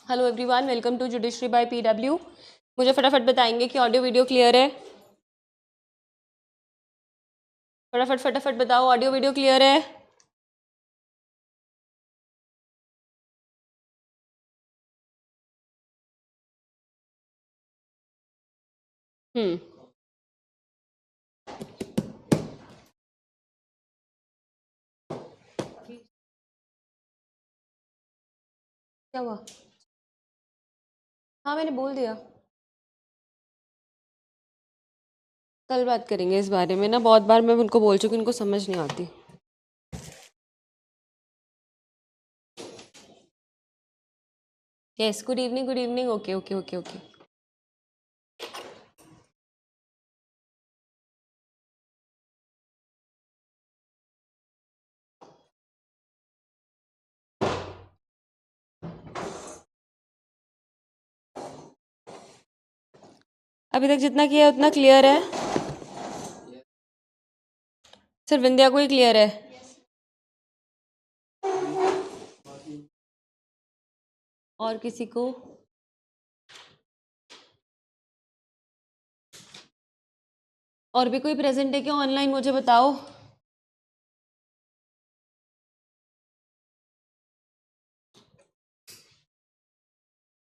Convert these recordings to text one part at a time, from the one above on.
Hello everyone, welcome to judiciary by PW. मुझे फटाफट बताएंगे कि ऑडियो वीडियो क्लियर है। फटाफट फटाफट बताओ, ऑडियो वीडियो क्लियर है? हम्म क्या हुआ? हाँ, मैंने बोल दिया। कल बात करेंगे इस बारे में ना, बहुत बार मैं उनको बोल चुकी, उनको समझ नहीं आती। Yes, good evening, good evening. Okay okay okay okay. अभी तक जितना किया है उतना क्लियर है? सिर्फ विंध्या को ही क्लियर है? और किसी को? और भी कोई प्रेजेंट है क्या ऑनलाइन? मुझे बताओ।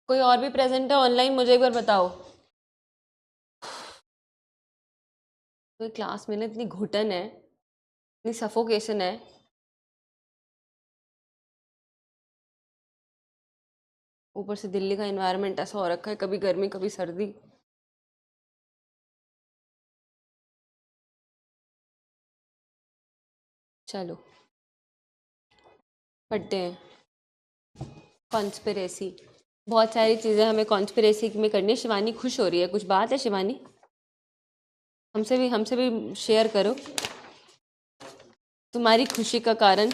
कोई और भी प्रेजेंट है ऑनलाइन? मुझे एक बार बताओ। कोई क्लास में ना इतनी घुटन है, इतनी सफोकेशन है। ऊपर से दिल्ली का एनवायरनमेंट ऐसा हो रखा है, कभी गर्मी कभी सर्दी। चलो पढ़ते हैं। कॉन्स्पिरेसी, बहुत सारी चीज़ें हमें कॉन्स्पिरेसी में करनी है। शिवानी खुश हो रही है, कुछ बात है शिवानी? हमसे भी शेयर करो तुम्हारी खुशी का कारण।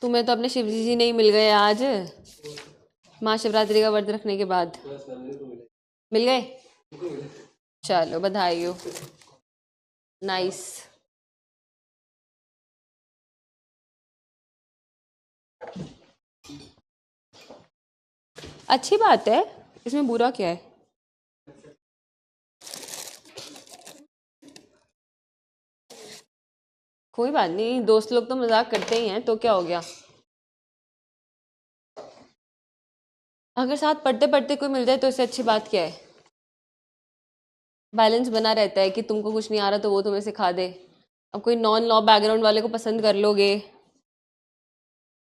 तुम्हें तो अपने शिवजी जी नहीं मिल गए आज, महाशिवरात्रि का व्रत रखने के बाद मिल गए। चलो बधाई हो। नाइस। अच्छी बात है, इसमें बुरा क्या है? कोई बात नहीं, दोस्त लोग तो मजाक करते ही हैं, तो क्या हो गया? अगर साथ पढ़ते पढ़ते कोई मिल जाए तो इससे अच्छी बात क्या है? बैलेंस बना रहता है कि तुमको कुछ नहीं आ रहा तो वो तुम्हें सिखा दे। अब कोई नॉन लॉ बैकग्राउंड वाले को पसंद कर लोगे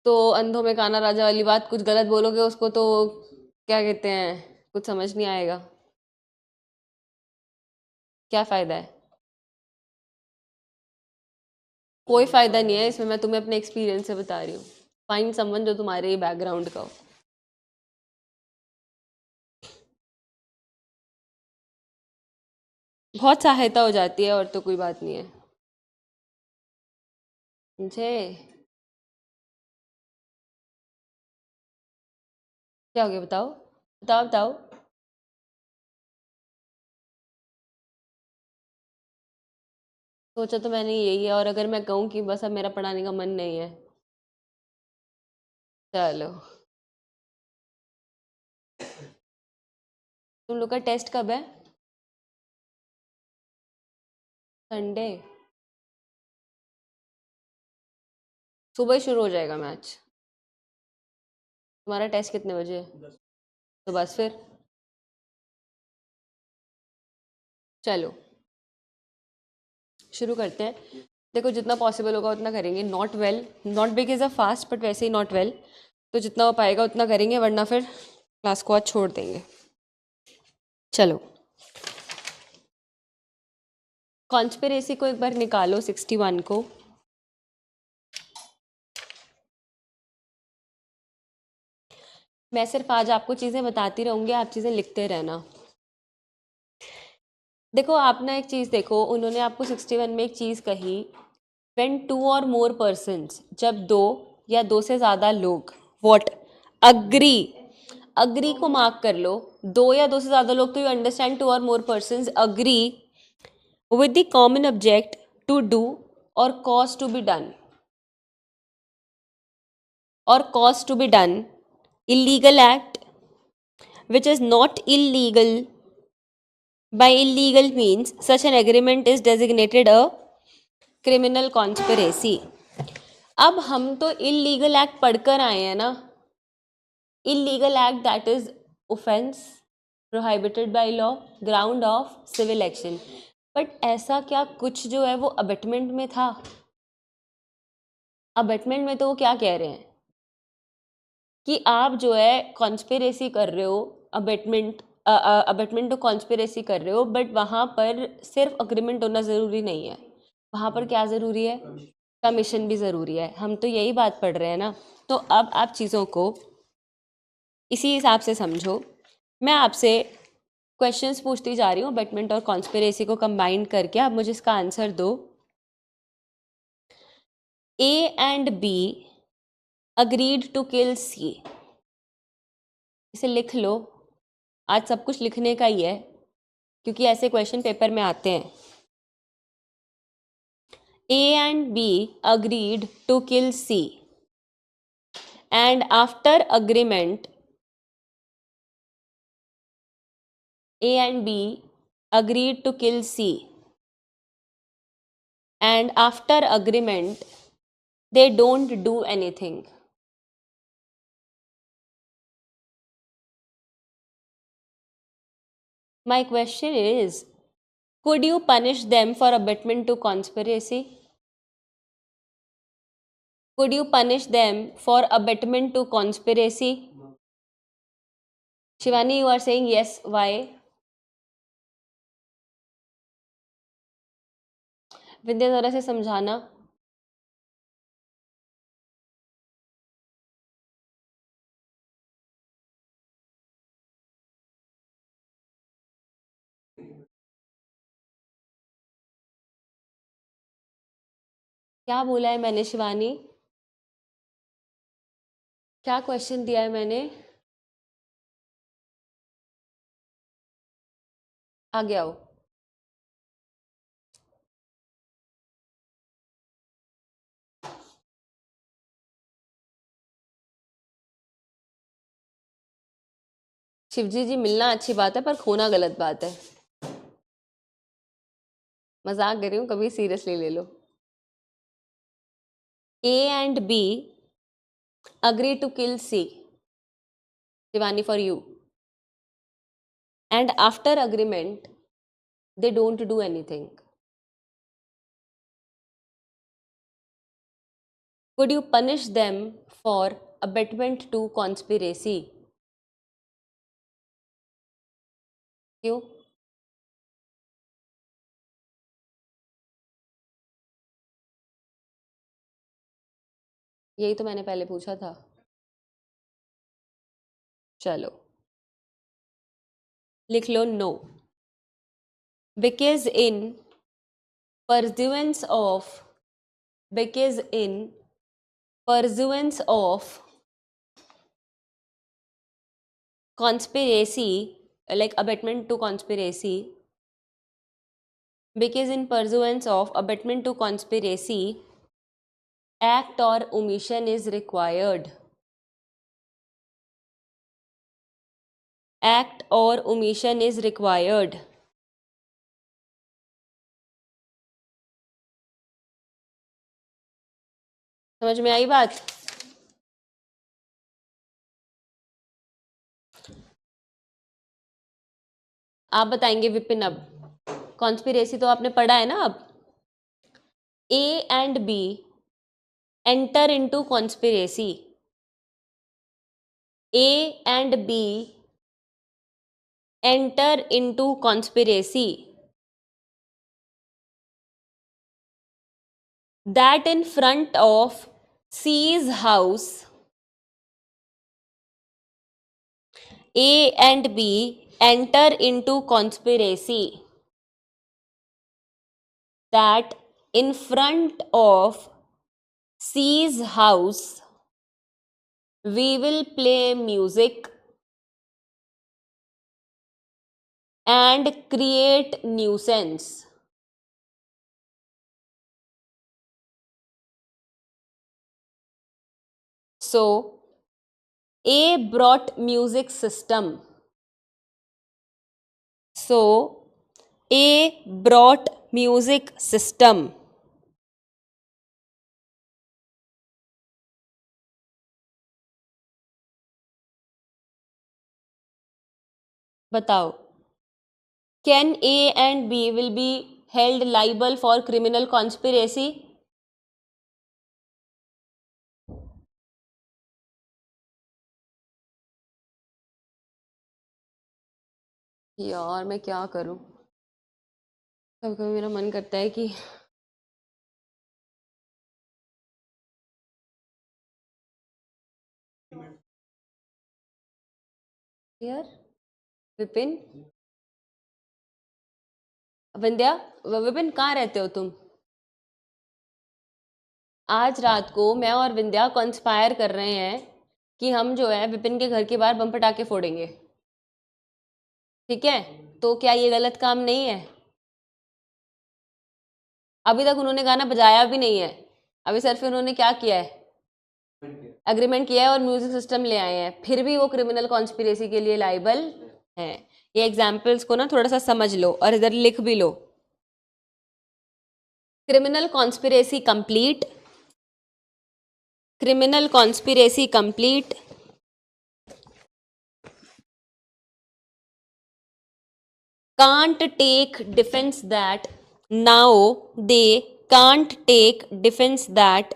तो अंधों में काना राजा वाली बात, कुछ गलत बोलोगे उसको तो क्या कहते हैं, कुछ समझ नहीं आएगा। क्या फायदा है? कोई फायदा नहीं है इसमें, मैं तुम्हें अपने एक्सपीरियंस से बता रही हूँ। फाइंड समवन जो तुम्हारे ही बैकग्राउंड का हो। बहुत सहायता हो जाती है, और तो कोई बात नहीं है। मुझे क्या हो गया? बताओ बताओ बताओ। सोचा तो मैंने यही है, और अगर मैं कहूँ कि बस अब मेरा पढ़ाने का मन नहीं है। चलो, तुम लोग का टेस्ट कब है? संडे? सुबह ही शुरू हो जाएगा मैच? तुम्हारा टेस्ट कितने बजे है? तो बस फिर चलो शुरू करते हैं। देखो, जितना पॉसिबल होगा उतना करेंगे। Not well, not big is a fast, but वैसे ही नॉट वेल, तो जितना हो पाएगा उतना करेंगे, वरना फिर क्लास को आज छोड़ देंगे। चलो, कॉन्स्पिरेसी को एक बार निकालो, 61 को। मैं सिर्फ आज आपको चीज़ें बताती रहूँगी, आप चीज़ें लिखते रहना। देखो, आप ना एक चीज़ देखो, उन्होंने आपको 61 में एक चीज़ कही, when to or more persons, जब दो या दो से ज़्यादा लोग, वॉट, अग्री, अग्री को मार्क कर लो। दो या दो से ज़्यादा लोग, तो you understand two or more persons agree with the common object to do or cause to be done, or cause to be done, illegal act which is not illegal. By illegal means such an agreement is designated a criminal conspiracy. अब हम तो illegal act पढ़कर आए हैं ना, illegal act that is offence prohibited by law, ground of civil action. But ऐसा क्या कुछ जो है वो अबेटमेंट में था? अबेटमेंट में तो वो क्या कह रहे हैं कि आप जो है कॉन्स्पिरेसी कर रहे हो, अबेटमेंट टू कॉन्स्पिरेसी कर रहे हो, बट वहाँ पर सिर्फ अग्रीमेंट होना ज़रूरी नहीं है, वहाँ पर क्या ज़रूरी है? कमीशन भी ज़रूरी है। हम तो यही बात पढ़ रहे हैं ना। तो अब आप चीज़ों को इसी हिसाब से समझो। मैं आपसे क्वेश्चंस पूछती जा रही हूँ अबेटमेंट और कॉन्स्पिरेसी को कंबाइन करके, आप मुझे इसका आंसर दो। A and B agreed to kill C. इसे लिख लो, आज सब कुछ लिखने का ही है क्योंकि ऐसे क्वेश्चन पेपर में आते हैं। A and B agreed to kill C, and after agreement, A and B agreed to kill C, and after agreement, they don't do anything. My question is, could you punish them for abetment to conspiracy? Could you punish them for abetment to conspiracy? Shivani, you are saying yes. Why? विद्या जरा से समझाना। क्या बोला है मैंने शिवानी? क्या question दिया है मैंने? आगे आओ। शिवजी जी मिलना अच्छी बात है पर खोना गलत बात है। मजाक कर रही हूँ, कभी सीरियसली ले लो। A and B agree to kill C. Shivani, for you. And after agreement, they don't do anything. Could you punish them for abetment to conspiracy? क्यों? यही तो मैंने पहले पूछा था। चलो लिख लो no. Because in pursuance of because in pursuance of conspiracy, like abetment to conspiracy, because in pursuance of abetment to conspiracy, act or omission is required. Act or omission is required. समझ में आई बात? आप बताएंगे विपिन। अब conspiracy तो आपने पढ़ा है ना। अब A and B enter into conspiracy. A and B enter into conspiracy that in front of C's house, A and B enter into conspiracy that in front of C's house we will play music and create nuisance. So A brought music system. So A brought music system. बताओ, can A and B will be held liable for criminal conspiracy? यार मैं क्या करूं, कभी कभी मेरा मन करता है कि यार विपिन, विंध्या, विपिन कहाँ रहते हो तुम? आज रात को मैं और विंध्या कॉन्स्पायर कर रहे हैं कि हम जो है विपिन के घर के बाहर बम पटाखे फोड़ेंगे, ठीक है? तो क्या ये गलत काम नहीं है? अभी तक उन्होंने गाना बजाया भी नहीं है, अभी सिर्फ उन्होंने क्या किया है, एग्रीमेंट किया है और म्यूजिक सिस्टम ले आए हैं, फिर भी वो क्रिमिनल कॉन्स्पिरेसी के लिए लाइबल हैं। ये एग्जाम्पल्स को ना थोड़ा सा समझ लो और इधर लिख भी लो। Criminal conspiracy complete, criminal conspiracy complete, can't take defense that, now they can't take defense that,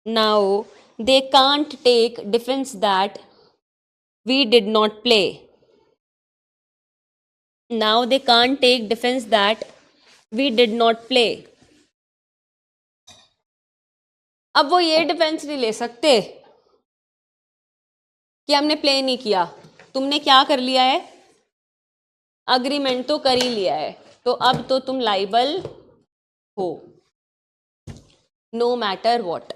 now they can't take defense that we did not play, now they can't take defense that we did not play। अब वो ये defence नहीं ले सकते कि हमने play नहीं किया, तुमने क्या कर लिया है, अग्रीमेंट तो कर ही लिया है, तो अब तो तुम लाइबल हो, नो मैटर व्हाट।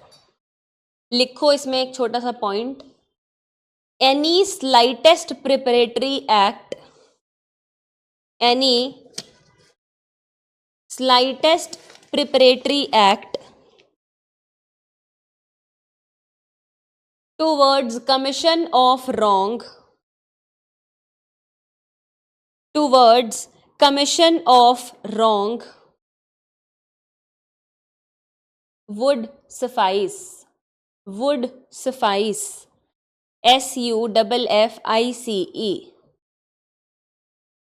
लिखो इसमें एक छोटा सा point, any slightest preparatory act, any slightest preparatory act towards commission of wrong, towards commission of wrong would suffice, would suffice, SUFFICE,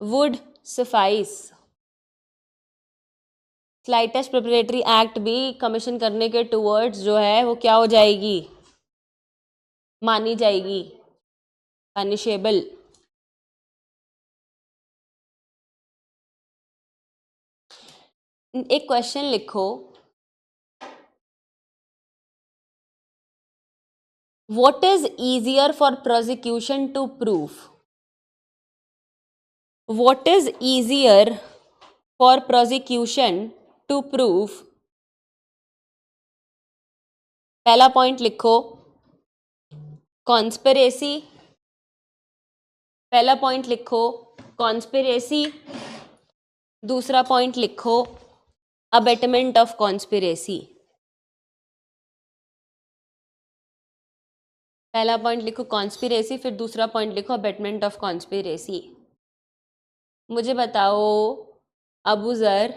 would suffice। Slightest preparatory act भी commission करने के towards जो है वो क्या हो जाएगी, मानी जाएगी, पनिशेबल। एक क्वेश्चन लिखो, what is easier for prosecution to prove, what is easier for prosecution to prove, पहला पॉइंट लिखो कॉन्स्पिरेसी, पहला पॉइंट लिखो कॉन्स्पिरेसी, दूसरा पॉइंट लिखो अबेटमेंट ऑफ कॉन्स्पिरेसी, पहला पॉइंट लिखो कॉन्स्पिरेसी, फिर दूसरा पॉइंट लिखो अबेटमेंट ऑफ कॉन्स्पिरेसी। मुझे बताओ अबू ज़र,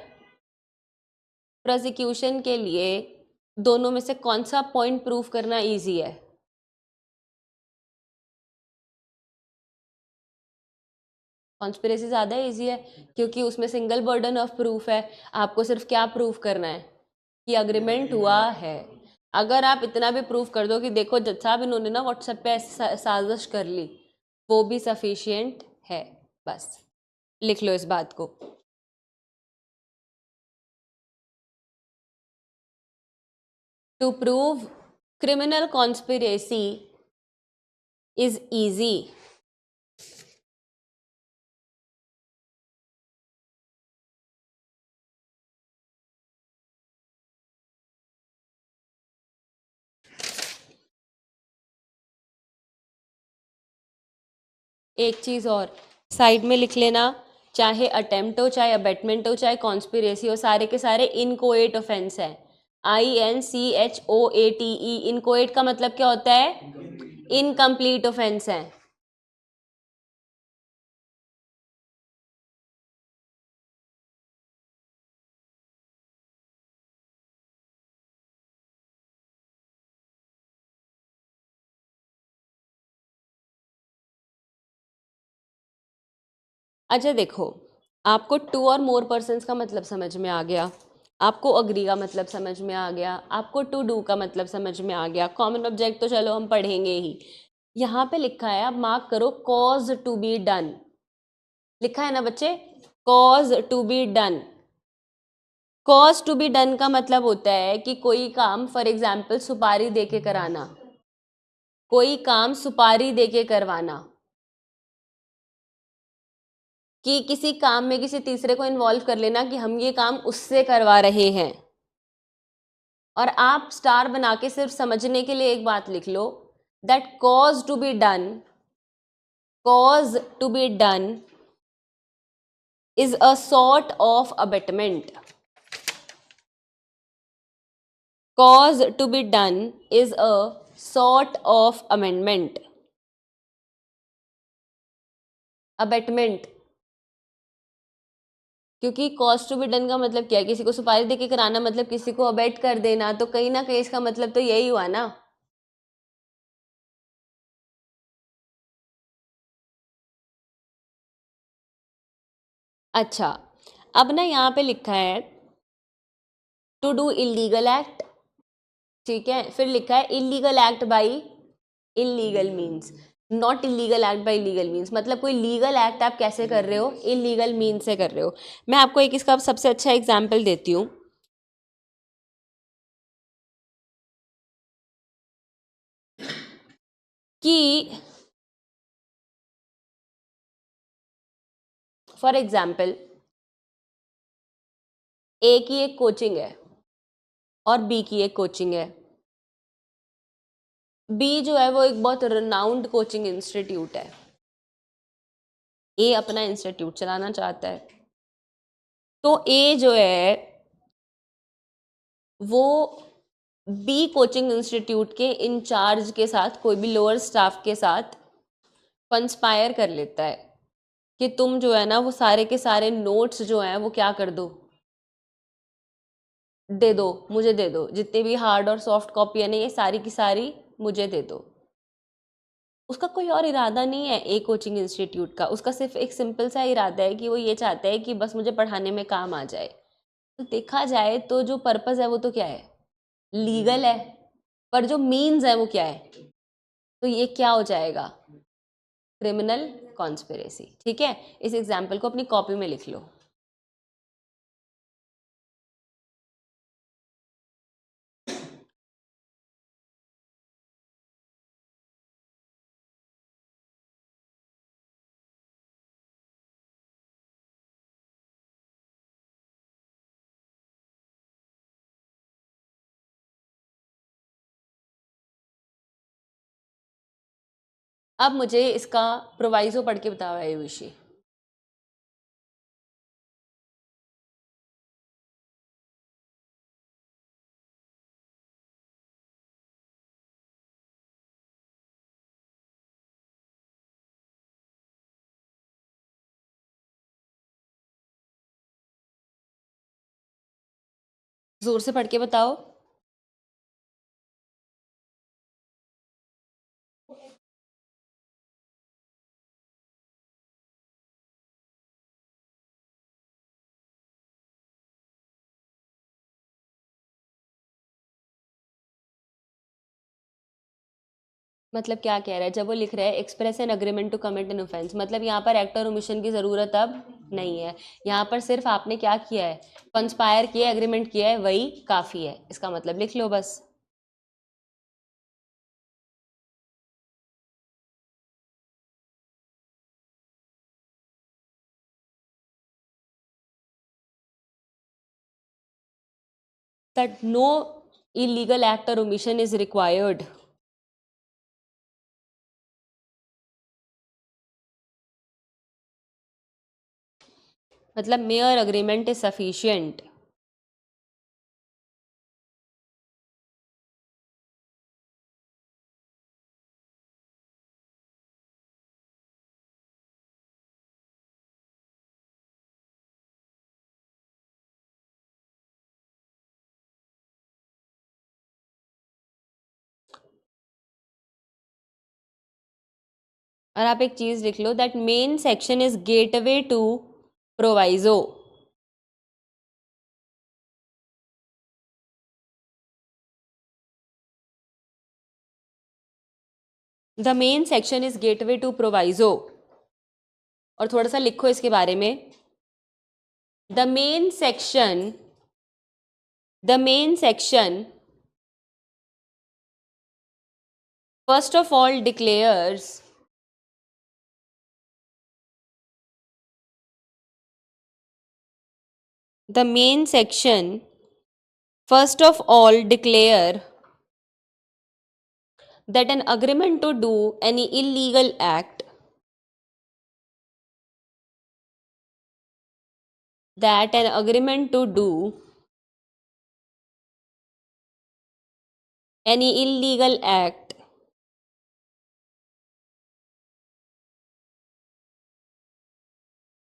प्रोसिक्यूशन के लिए दोनों में से कौन सा पॉइंट प्रूफ करना इजी है? कॉन्स्पिरेसी ज़्यादा इजी है क्योंकि उसमें सिंगल बर्डन ऑफ प्रूफ है, आपको सिर्फ क्या प्रूफ करना है कि अग्रीमेंट हुआ है। अगर आप इतना भी प्रूफ कर दो कि देखो जज साहब इन्होंने ना व्हाट्सएप पे साजिश कर ली, वो भी सफिशिएंट है, बस लिख लो इस बात को। To prove criminal conspiracy is easy, एक चीज़ और साइड में लिख लेना, चाहे अटेम्प्ट हो, चाहे अबेटमेंट हो, चाहे कॉन्स्पिरेसी हो, सारे के सारे इनकोएट ऑफेंस है। INCHOATE, इनकोएट का मतलब क्या होता है? इनकम्प्लीट ऑफेंस है। अच्छा देखो, आपको टू और मोर पर्सन्स का मतलब समझ में आ गया, आपको अग्री का मतलब समझ में आ गया, आपको टू डू का मतलब समझ में आ गया, कॉमन ऑब्जेक्ट तो चलो हम पढ़ेंगे ही। यहाँ पे लिखा है, आप मार्क करो, कॉज टू बी डन, लिखा है ना बच्चे, cause to be done. Cause to be done का मतलब होता है कि कोई काम, फॉर एग्जाम्पल सुपारी दे के कराना, कोई काम सुपारी दे के करवाना, कि किसी काम में किसी तीसरे को इन्वॉल्व कर लेना कि हम ये काम उससे करवा रहे हैं। और आप स्टार बना के सिर्फ समझने के लिए एक बात लिख लो, that cause to be done, cause to be done is a sort of abetment, cause to be done is a sort of amendment, abetment. क्योंकि कॉज टू बी डन का मतलब क्या है? किसी को सुपारी देके कराना मतलब किसी को अबेट कर देना, तो कहीं ना कहीं इसका मतलब तो यही हुआ ना। अच्छा, अब ना यहाँ पे लिखा है टू डू इलीगल एक्ट, ठीक है, फिर लिखा है illegal act by illegal means, not illegal act by legal means. मतलब कोई लीगल एक्ट आप कैसे कर रहे हो? इलीगल मीन से कर रहे हो। मैं आपको एक इसका सबसे अच्छा एग्जाम्पल देती हूँ कि फॉर एग्जाम्पल ए की एक कोचिंग है और बी की एक कोचिंग है। बी जो है वो एक बहुत रिनाउंड कोचिंग इंस्टीट्यूट है, ए अपना इंस्टीट्यूट चलाना चाहता है। तो ए जो है वो बी कोचिंग इंस्टीट्यूट के इंचार्ज के साथ, कोई भी लोअर स्टाफ के साथ कंस्पायर कर लेता है कि तुम जो है ना वो सारे के सारे नोट्स जो हैं वो क्या कर दो, दे दो, मुझे दे दो, जितने भी हार्ड और सॉफ्ट कॉपी है ना ये सारी की सारी मुझे दे दो। उसका कोई और इरादा नहीं है ए कोचिंग इंस्टीट्यूट का, उसका सिर्फ एक सिंपल सा इरादा है कि वो ये चाहता है कि बस मुझे पढ़ाने में काम आ जाए। तो देखा जाए तो जो पर्पस है वो तो क्या है? लीगल है, पर जो मीन्स है वो क्या है? तो ये क्या हो जाएगा? Criminal conspiracy. ठीक है, इस एग्जाम्पल को अपनी कॉपी में लिख लो। अब मुझे इसका प्रोवाइजो पढ़ के बताओ आयुषी। जोर से पढ़ के बताओ। मतलब क्या कह रहा है जब वो लिख रहा है express an agreement to commit an offence, मतलब यहाँ पर एक्ट और ओमिशन की ज़रूरत अब नहीं है। यहाँ पर सिर्फ आपने क्या किया है? कंस्पायर किया, एग्रीमेंट किया है, वही काफ़ी है। इसका मतलब लिख लो बस। That no illegal act or omission is required. मतलब मेयर अग्रीमेंट इज सफिशियंट। और आप एक चीज लिख लो, that main section is gateway to proviso. The main section is gateway to proviso. और थोड़ा सा लिखो इसके बारे में. The main section first of all declares the main section first of all declare that an agreement to do any illegal act that an agreement to do any illegal act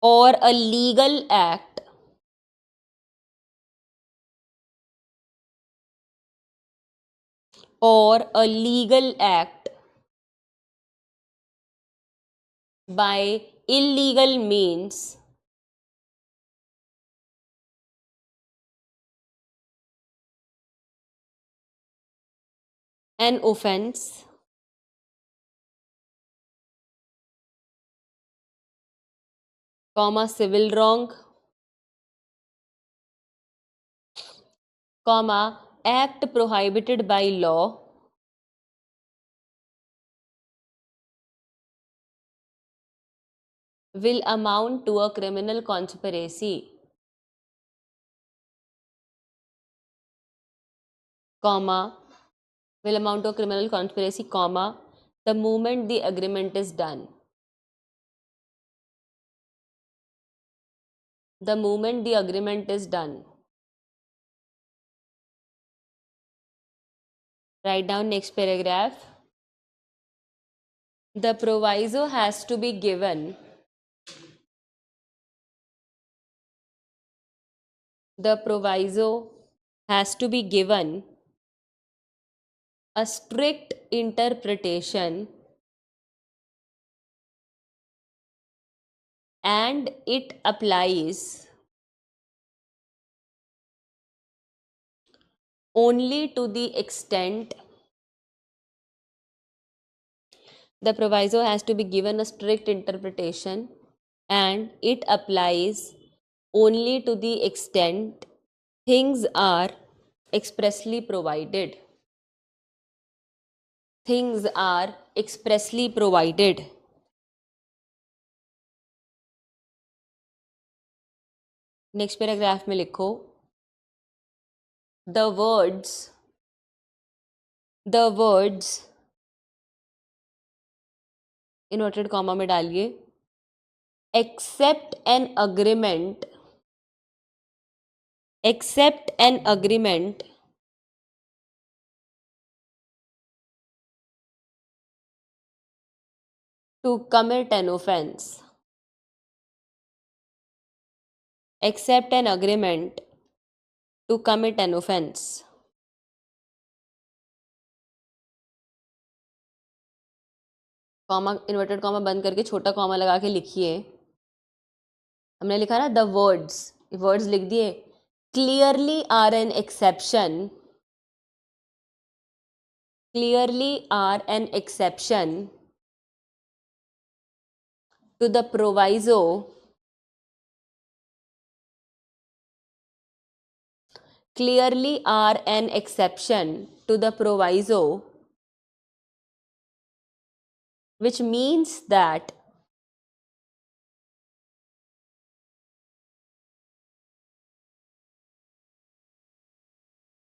or a legal act by illegal means an offense comma civil wrong comma act prohibited by law will amount to a criminal conspiracy, comma will amount to a criminal conspiracy, comma the moment the agreement is done. The moment the agreement is done. Write down next paragraph. The proviso has to be given. The proviso has to be given a strict interpretation and it applies only to the extent. The proviso has to be given a strict interpretation and it applies only to the extent things are expressly provided. Things are expressly provided. Next paragraph में लिखो the words inverted comma में डालिए except an agreement to commit an offence. Accept an agreement to commit an offense. Comma inverted comma बंद करके छोटा comma लगा के लिखिए. हमने लिखा ना द वर्ड्स लिख दिए. Clearly are an exception to the proviso clearly are an exception to the proviso, which means that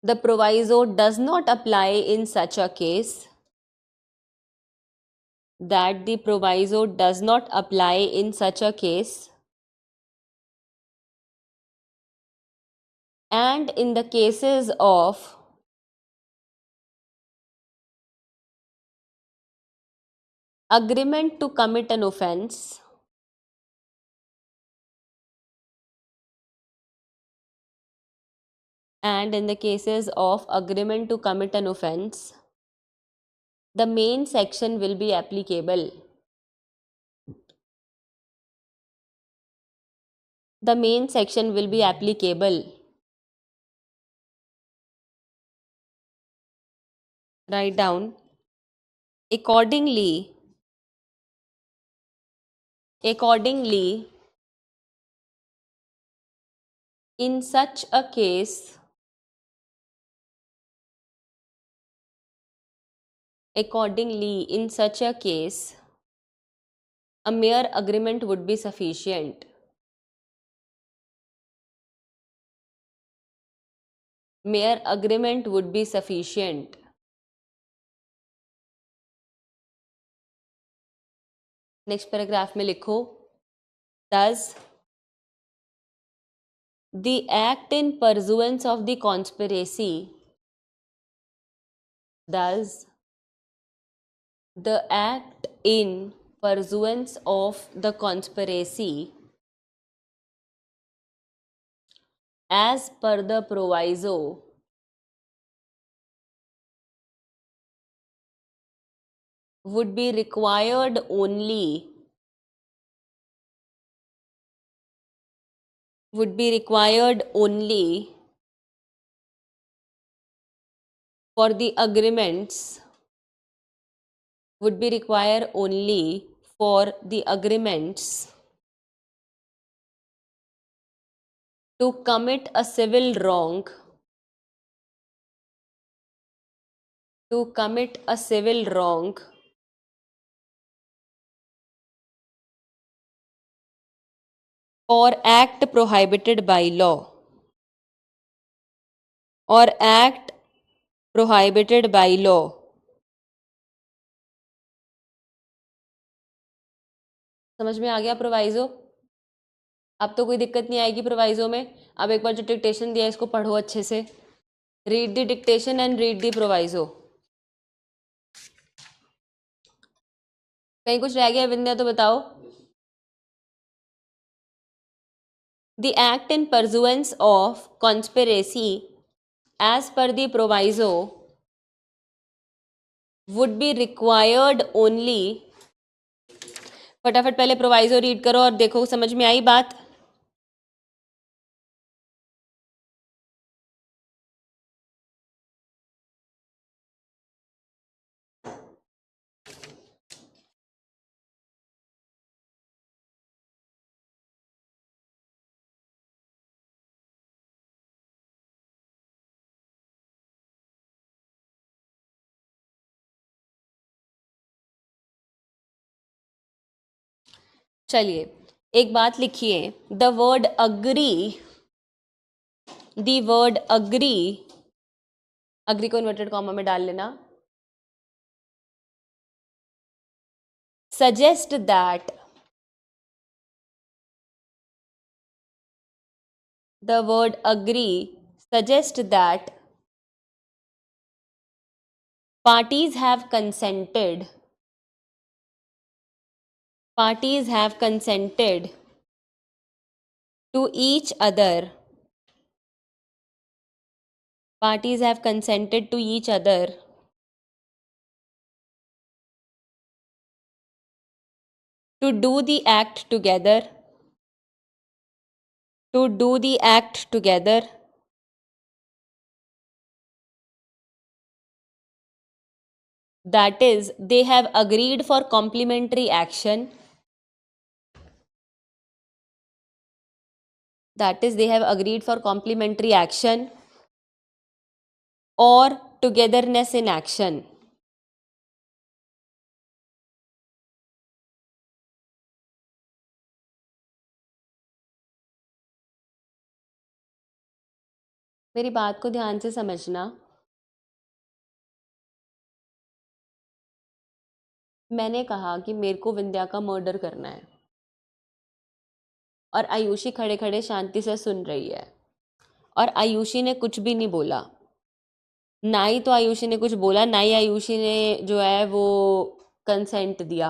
the proviso does not apply in such a case. That the proviso does not apply in such a case. And in the cases of agreement to commit an offense, the main section will be applicable. The main section will be applicable. Write down. Accordingly, in such a case, a mere agreement would be sufficient. Mere agreement would be sufficient. Next paragraph में लिखो, does the act in pursuance of the conspiracy, does the act in pursuance of the conspiracy as per the proviso would be required only for the agreements to commit a civil wrong or act prohibited by law, समझ में आ गया proviso? अब तो कोई दिक्कत नहीं आएगी proviso में. अब एक बार जो डिक्टेशन दिया है इसको पढ़ो अच्छे से. Read the dictation and read the proviso. कहीं कुछ रह गया विंध्या तो बताओ. The act in pursuance of conspiracy as per the proviso would be required only. फटाफट पहले प्रोवाइजो रीड करो और देखो समझ में आई बात. चलिए एक बात लिखिए. द वर्ड अग्री को इन्वर्टेड कॉमा में डाल लेना. Suggest that the word agree suggests that parties have consented to each other to do the act together that is they have agreed for complementary action or togetherness in action. मेरी बात को ध्यान से समझना. मैंने कहा कि मेरे को विंध्या का मर्डर करना है और आयुषी खड़े खड़े शांति से सुन रही है और आयुषी ने कुछ भी नहीं बोला. ना ही तो आयुषी ने कुछ बोला, ना ही आयुषी ने जो है वो कंसेंट दिया.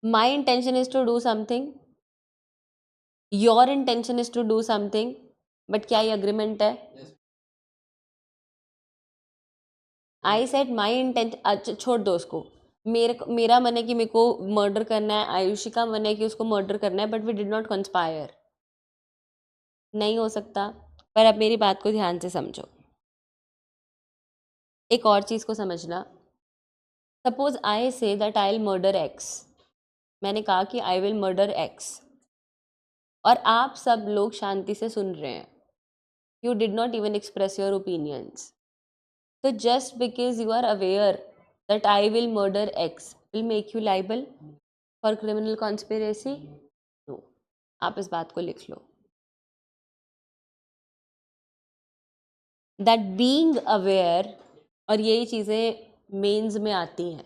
My intention is to do something, your intention is to do something, but क्या ये अग्रीमेंट है? I said my intention. अच्छा छोड़ दो उसको. मेरा मन है कि मेरे को मर्डर करना है, आयुषी का मन है कि उसको मर्डर करना है, but we did not conspire. नहीं हो सकता। पर अब मेरी बात को ध्यान से समझो, एक और चीज़ को समझना। Suppose I say that I will murder x, मैंने कहा कि आई विल मर्डर एक्स, और आप सब लोग शांति से सुन रहे हैं, you did not even express your opinions. तो just because you are aware that I will murder X will make you liable for criminal conspiracy? No. आप इस बात को लिख लो, दैट बीइंग अवेयर, और यही चीज़ें मेंस में आती हैं,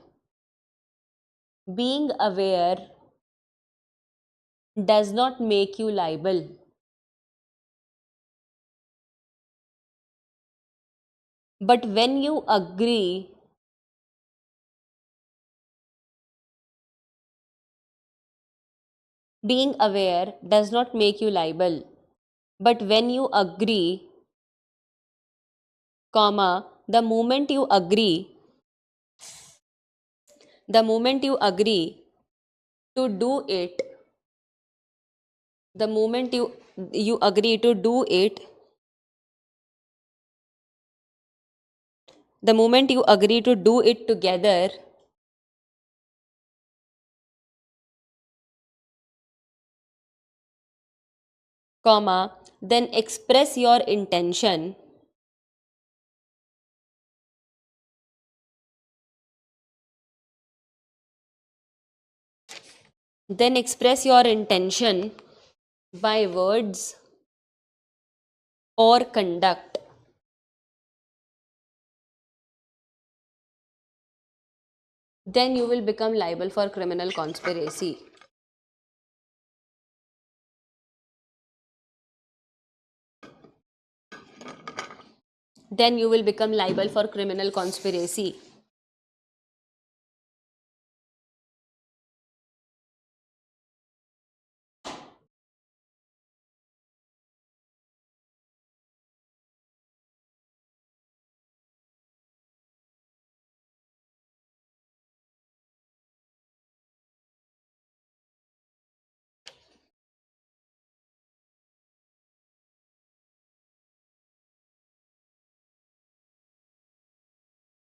being aware does not make you liable, but when you agree, being aware does not make you liable, but when you agree, comma, the moment you agree, the moment you agree to do it, the moment you agree to do it, the moment you agree to do it together, comma, then express your intention, then express your intention by words or conduct, then you will become liable for criminal conspiracy. Then you will become liable for criminal conspiracy.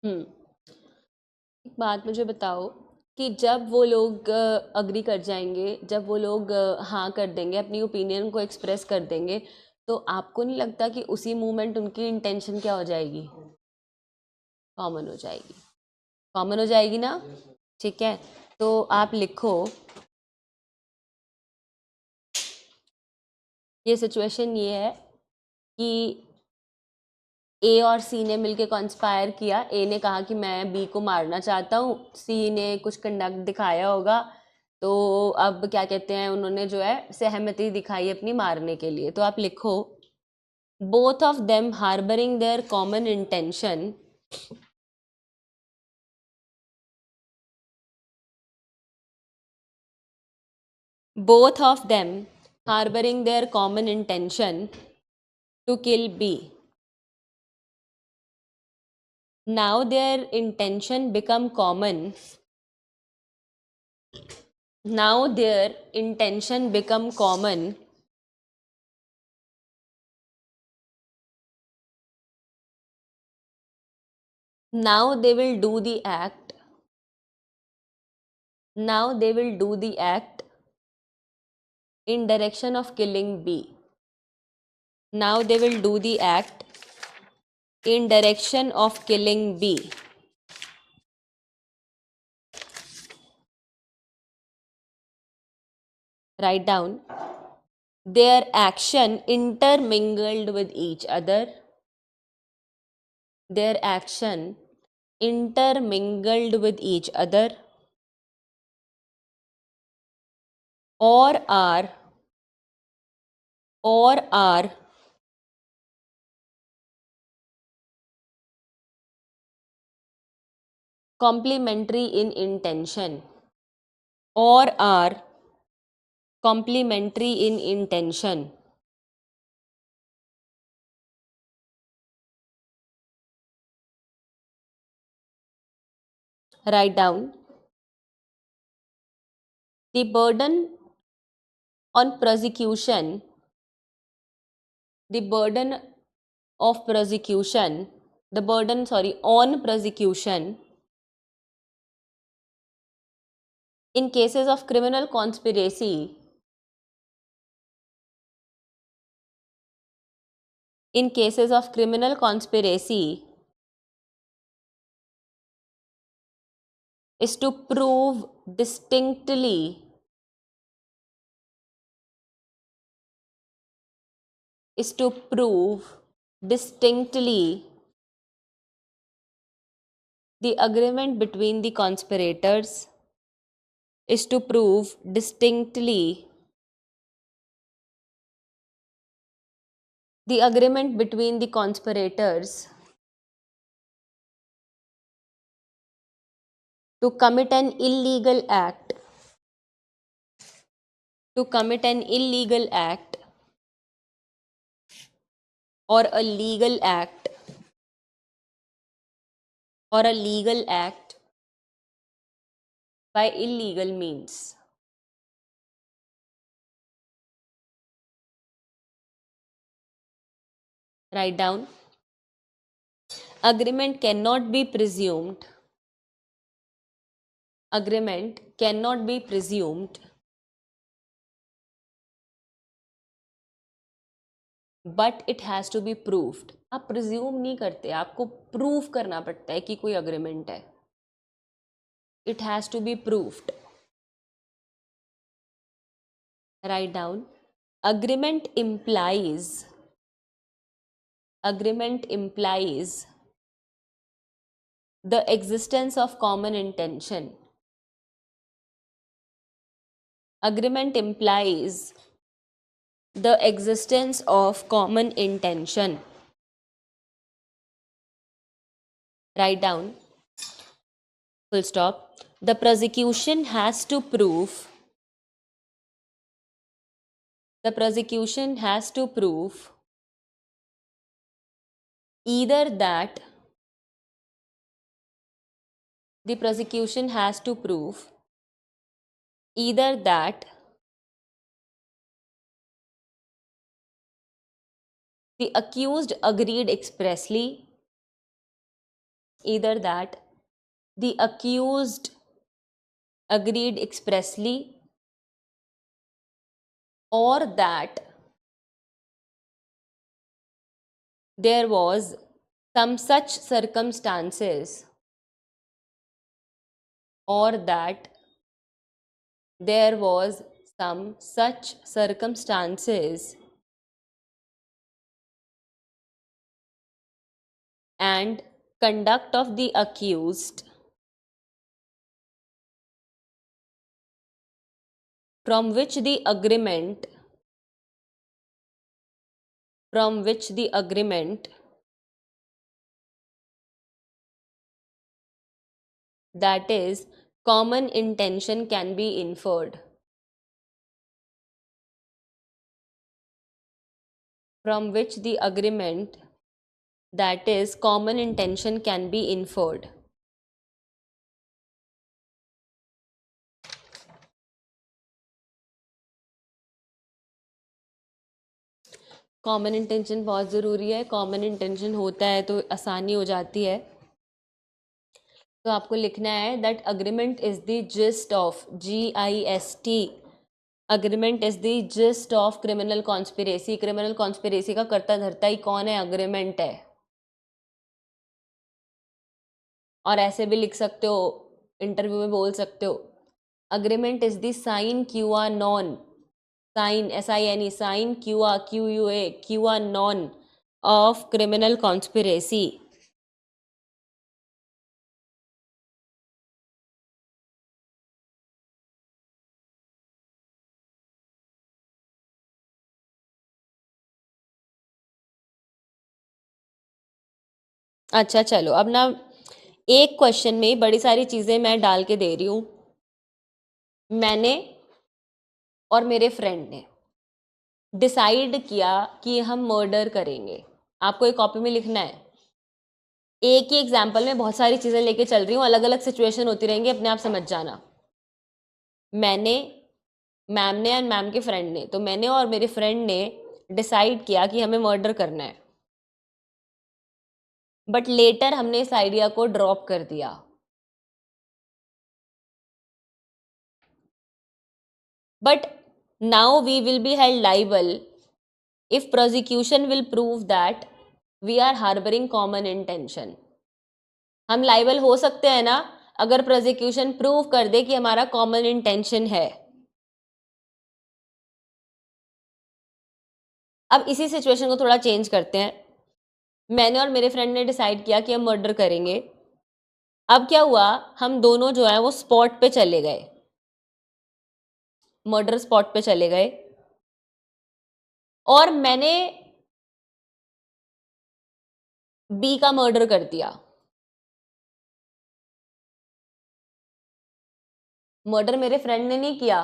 एक बात मुझे बताओ कि जब वो लोग agree कर जाएंगे, जब वो लोग हाँ कर देंगे, अपनी ओपिनियन को एक्सप्रेस कर देंगे, तो आपको नहीं लगता कि उसी मोमेंट उनकी इंटेंशन क्या हो जाएगी? कॉमन हो जाएगी। कॉमन हो जाएगी ना? ठीक है, तो आप लिखो, ये सिचुएशन ये है कि ए और सी ने मिलके कॉन्स्पायर किया। ए ने कहा कि मैं बी को मारना चाहता हूँ, सी ने कुछ कंडक्ट दिखाया होगा, तो अब क्या कहते हैं, उन्होंने जो है सहमति दिखाई अपनी मारने के लिए। तो आप लिखो, both of them harbouring their common intention, both of them harboring their common intention to kill B. Now their intention become common. Now their intention become common. Now they will do the act. Now they will do the act in direction of killing B. Now they will do the act in direction of killing B. Write down, their action intermingled with each other. Their action intermingled with each other, or are complementary in intention, or are complementary in intention. Write down, the burden on prosecution, the burden of prosecution, the burden, sorry, on prosecution in cases of criminal conspiracy, in cases of criminal conspiracy is to prove distinctly, is to prove distinctly the agreement between the conspirators, is to prove distinctly the agreement between the conspirators to commit an illegal act, to commit an illegal act or a legal act, or a legal act by illegal means. Write down. Agreement cannot be presumed. Agreement cannot be presumed, but it has to be proved. आप presume नहीं करते, आपको prove करना पड़ता है कि कोई agreement है. It has to be proved. Write down. Agreement implies the existence of common intention. Agreement implies the existence of common intention. Write down. Full stop. The prosecution has to prove, the prosecution has to prove either that, the prosecution has to prove either that the accused agreed expressly, either that the accused agreed expressly, or that there was some such circumstances, or that there was some such circumstances and conduct of the accused from which the agreement that is common intention can be inferred. From which the agreement that is common intention can be inferred. Common intention बहुत ज़रूरी है. Common intention होता है तो आसानी हो जाती है. तो आपको लिखना है that agreement is the gist of, GIST, agreement is the gist of criminal conspiracy. Criminal conspiracy का करता धरता ही कौन है? अग्रीमेंट है. और ऐसे भी लिख सकते हो, इंटरव्यू में बोल सकते हो, agreement is the sine qua non, sine SINE, sine qua QUA, qua non of criminal conspiracy. अच्छा चलो, अब ना एक क्वेश्चन में बड़ी सारी चीज़ें मैं डाल के दे रही हूँ. मैंने और मेरे फ्रेंड ने डिसाइड किया कि हम मर्डर करेंगे. आपको एक कॉपी में लिखना है. एक ही एग्जाम्पल में बहुत सारी चीज़ें लेके चल रही हूँ, अलग अलग सिचुएशन होती रहेंगी, अपने आप समझ जाना. मैंने मैम ने और मैम के फ्रेंड ने, तो मैंने और मेरे फ्रेंड ने डिसाइड किया कि हमें मर्डर करना है, बट लेटर हमने इस आइडिया को ड्रॉप कर दिया। But now we will be held liable if prosecution will prove that we are harbouring common intention. हम लाइबल हो सकते हैं ना, अगर प्रोसिक्यूशन प्रूव कर दे कि हमारा कॉमन इंटेंशन है। अब इसी सिचुएशन को थोड़ा चेंज करते हैं। मैंने और मेरे फ्रेंड ने डिसाइड किया कि हम मर्डर करेंगे। अब क्या हुआ, हम दोनों जो है वो स्पॉट पे चले गए, मर्डर स्पॉट पे चले गए, और मैंने बी का मर्डर कर दिया। मर्डर मेरे फ्रेंड ने नहीं किया,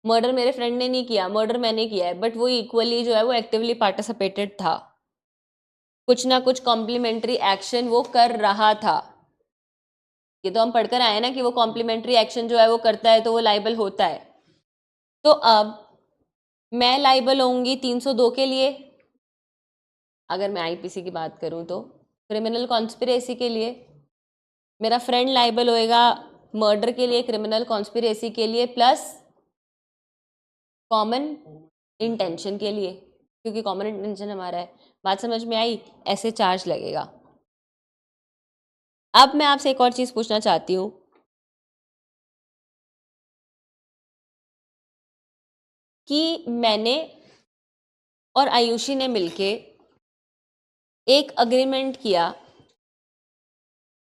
मर्डर मेरे फ्रेंड ने नहीं किया, मर्डर मैंने किया है, बट वो इक्वली जो है वो एक्टिवली पार्टिसिपेटेड था, कुछ ना कुछ कॉम्प्लीमेंट्री एक्शन वो कर रहा था। ये तो हम पढ़कर आए ना कि वो कॉम्प्लीमेंट्री एक्शन जो है वो करता है तो वो लाइबल होता है। तो अब मैं लाइबल होंगी 302 के लिए, अगर मैं आईपीसी की बात करूं तो क्रिमिनल कॉन्स्पिरेसी के लिए। मेरा फ्रेंड लाइबल होएगा मर्डर के लिए, क्रिमिनल कॉन्स्पिरेसी के लिए, प्लस कॉमन इंटेंशन के लिए, क्योंकि कॉमन इंटेंशन हमारा है। बात समझ में आई? ऐसे चार्ज लगेगा। अब मैं आपसे एक और चीज पूछना चाहती हूँ कि मैंने और आयुषी ने मिलके एक अग्रीमेंट किया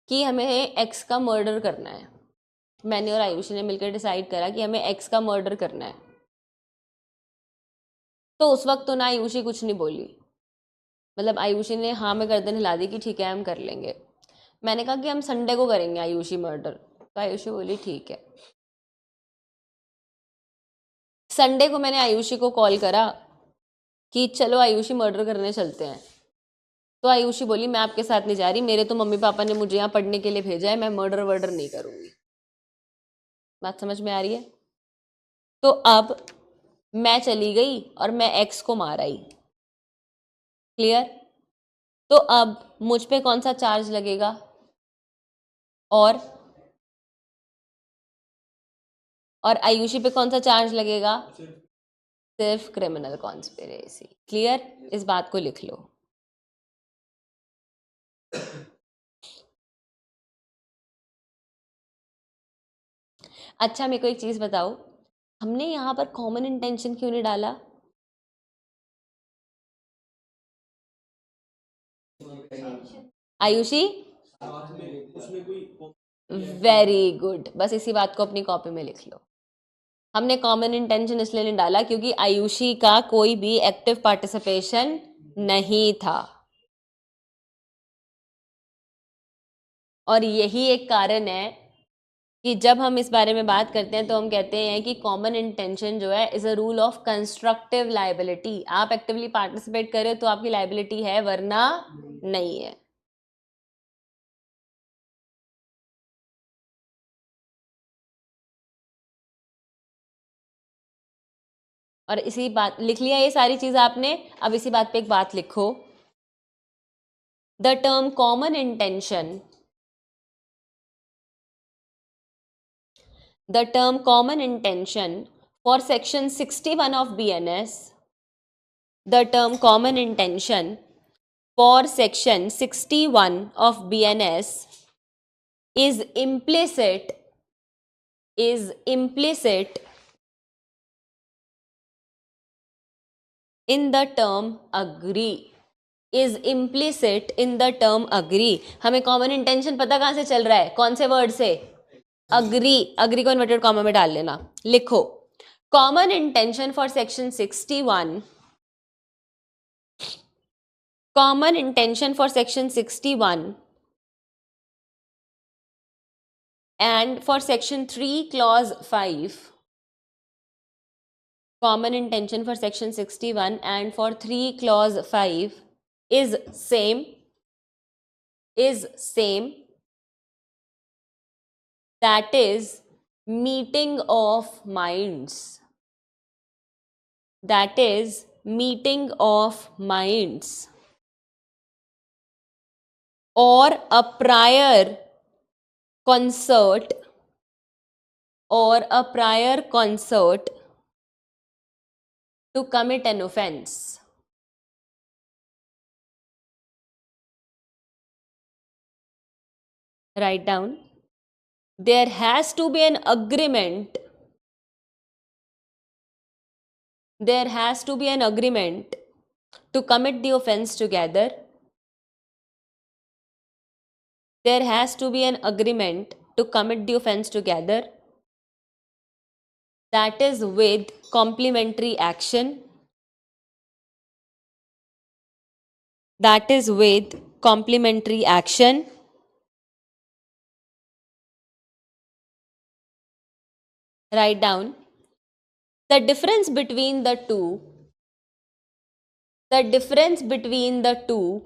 कि हमें एक्स का मर्डर करना है। मैंने और आयुषी ने मिलकर डिसाइड करा कि हमें एक्स का मर्डर करना है। तो उस वक्त तो ना आयुषी कुछ नहीं बोली, मतलब आयुषी ने हाँ में गर्दन हिला दी कि ठीक है हम कर लेंगे। मैंने कहा कि हम संडे को करेंगे आयुषी मर्डर, तो आयुषी बोली ठीक है। संडे को मैंने आयुषी को कॉल करा कि चलो आयुषी मर्डर करने चलते हैं। तो आयुषी बोली मैं आपके साथ नहीं जा रही, मेरे तो मम्मी पापा ने मुझे यहाँ पढ़ने के लिए भेजा है, मैं मर्डर वर्डर नहीं करूँगी। बात समझ में आ रही है? तो अब मैं चली गई और मैं एक्स को मार आई। क्लियर? तो अब मुझ पे कौन सा चार्ज लगेगा? और आयुषी पे कौन सा चार्ज लगेगा? सिर्फ क्रिमिनल कॉन्स्पिरेसी। क्लियर? इस बात को लिख लो। अच्छा मेरे को एक चीज बताओ, हमने यहाँ पर कॉमन इंटेंशन क्यों नहीं डाला? आयुषी, वेरी गुड, बस इसी बात को अपनी कॉपी में लिख लो। हमने कॉमन इंटेंशन इसलिए नहीं डाला क्योंकि आयुषी का कोई भी एक्टिव पार्टिसिपेशन नहीं था, और यही एक कारण है कि जब हम इस बारे में बात करते हैं तो हम कहते हैं कि कॉमन इंटेंशन जो है is a rule of constructive liability. आप एक्टिवली पार्टिसिपेट करें तो आपकी लाइबिलिटी है, वरना नहीं है। और इसी बात लिख लिया, ये सारी चीज आपने। अब इसी बात पे एक बात लिखो, the term common intention, the term common intention for section 61 of BNS, the term common intention for section 61 of BNS is implicit in the term agree, is implicit in the term agree। हमें common intention पता कहाँ से चल रहा है, कौन से word से? अग्री। अग्री को इन्वर्टेड कॉमा में डाल लेना। लिखो, common intention for section 61, common intention for section 61 and for section 3 clause 5, common intention for section 61 and for 3 clause 5 is same that is meeting of minds. That is meeting of minds, or a prior concert, or a prior concert to commit an offense. Write down. There has to be an agreement. There has to be an agreement to commit the offense together. There has to be an agreement to commit the offense together. That is with complementary action. That is with complementary action. Write down. The difference between the two, the difference between the two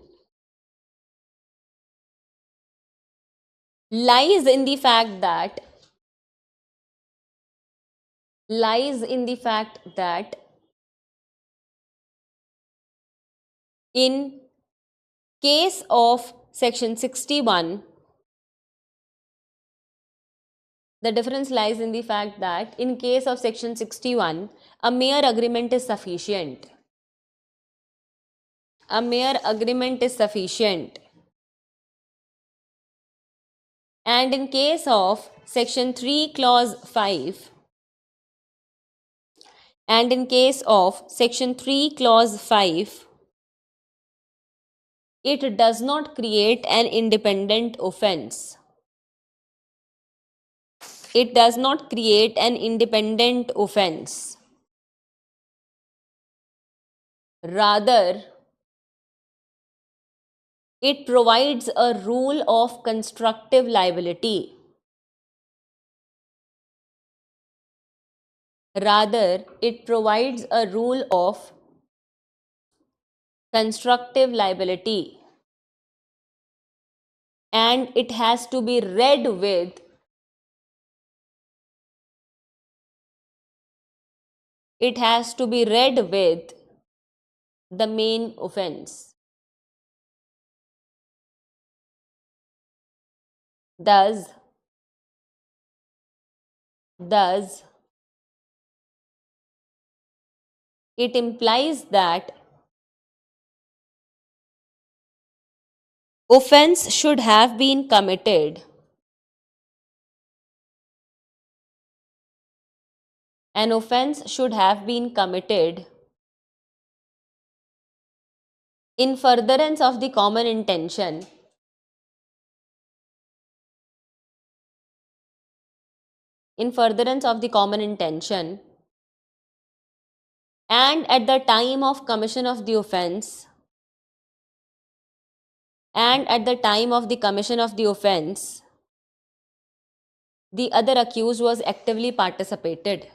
lies in the fact that, lies in the fact that in case of section 61, the difference lies in the fact that in case of section 61, a mere agreement is sufficient. A mere agreement is sufficient. And in case of section 3 clause 5, and in case of section 3 clause 5, it does not create an independent offense. It does not create an independent offense. Rather, it provides a rule of constructive liability. Rather, it provides a rule of constructive liability. And it has to be read with, it has to be read with the main offense. Thus, it implies that offense should have been committed. An offense should have been committed in furtherance of the common intention, in furtherance of the common intention, and at the time of commission of the offense, and at the time of the commission of the offense, the other accused was actively participated.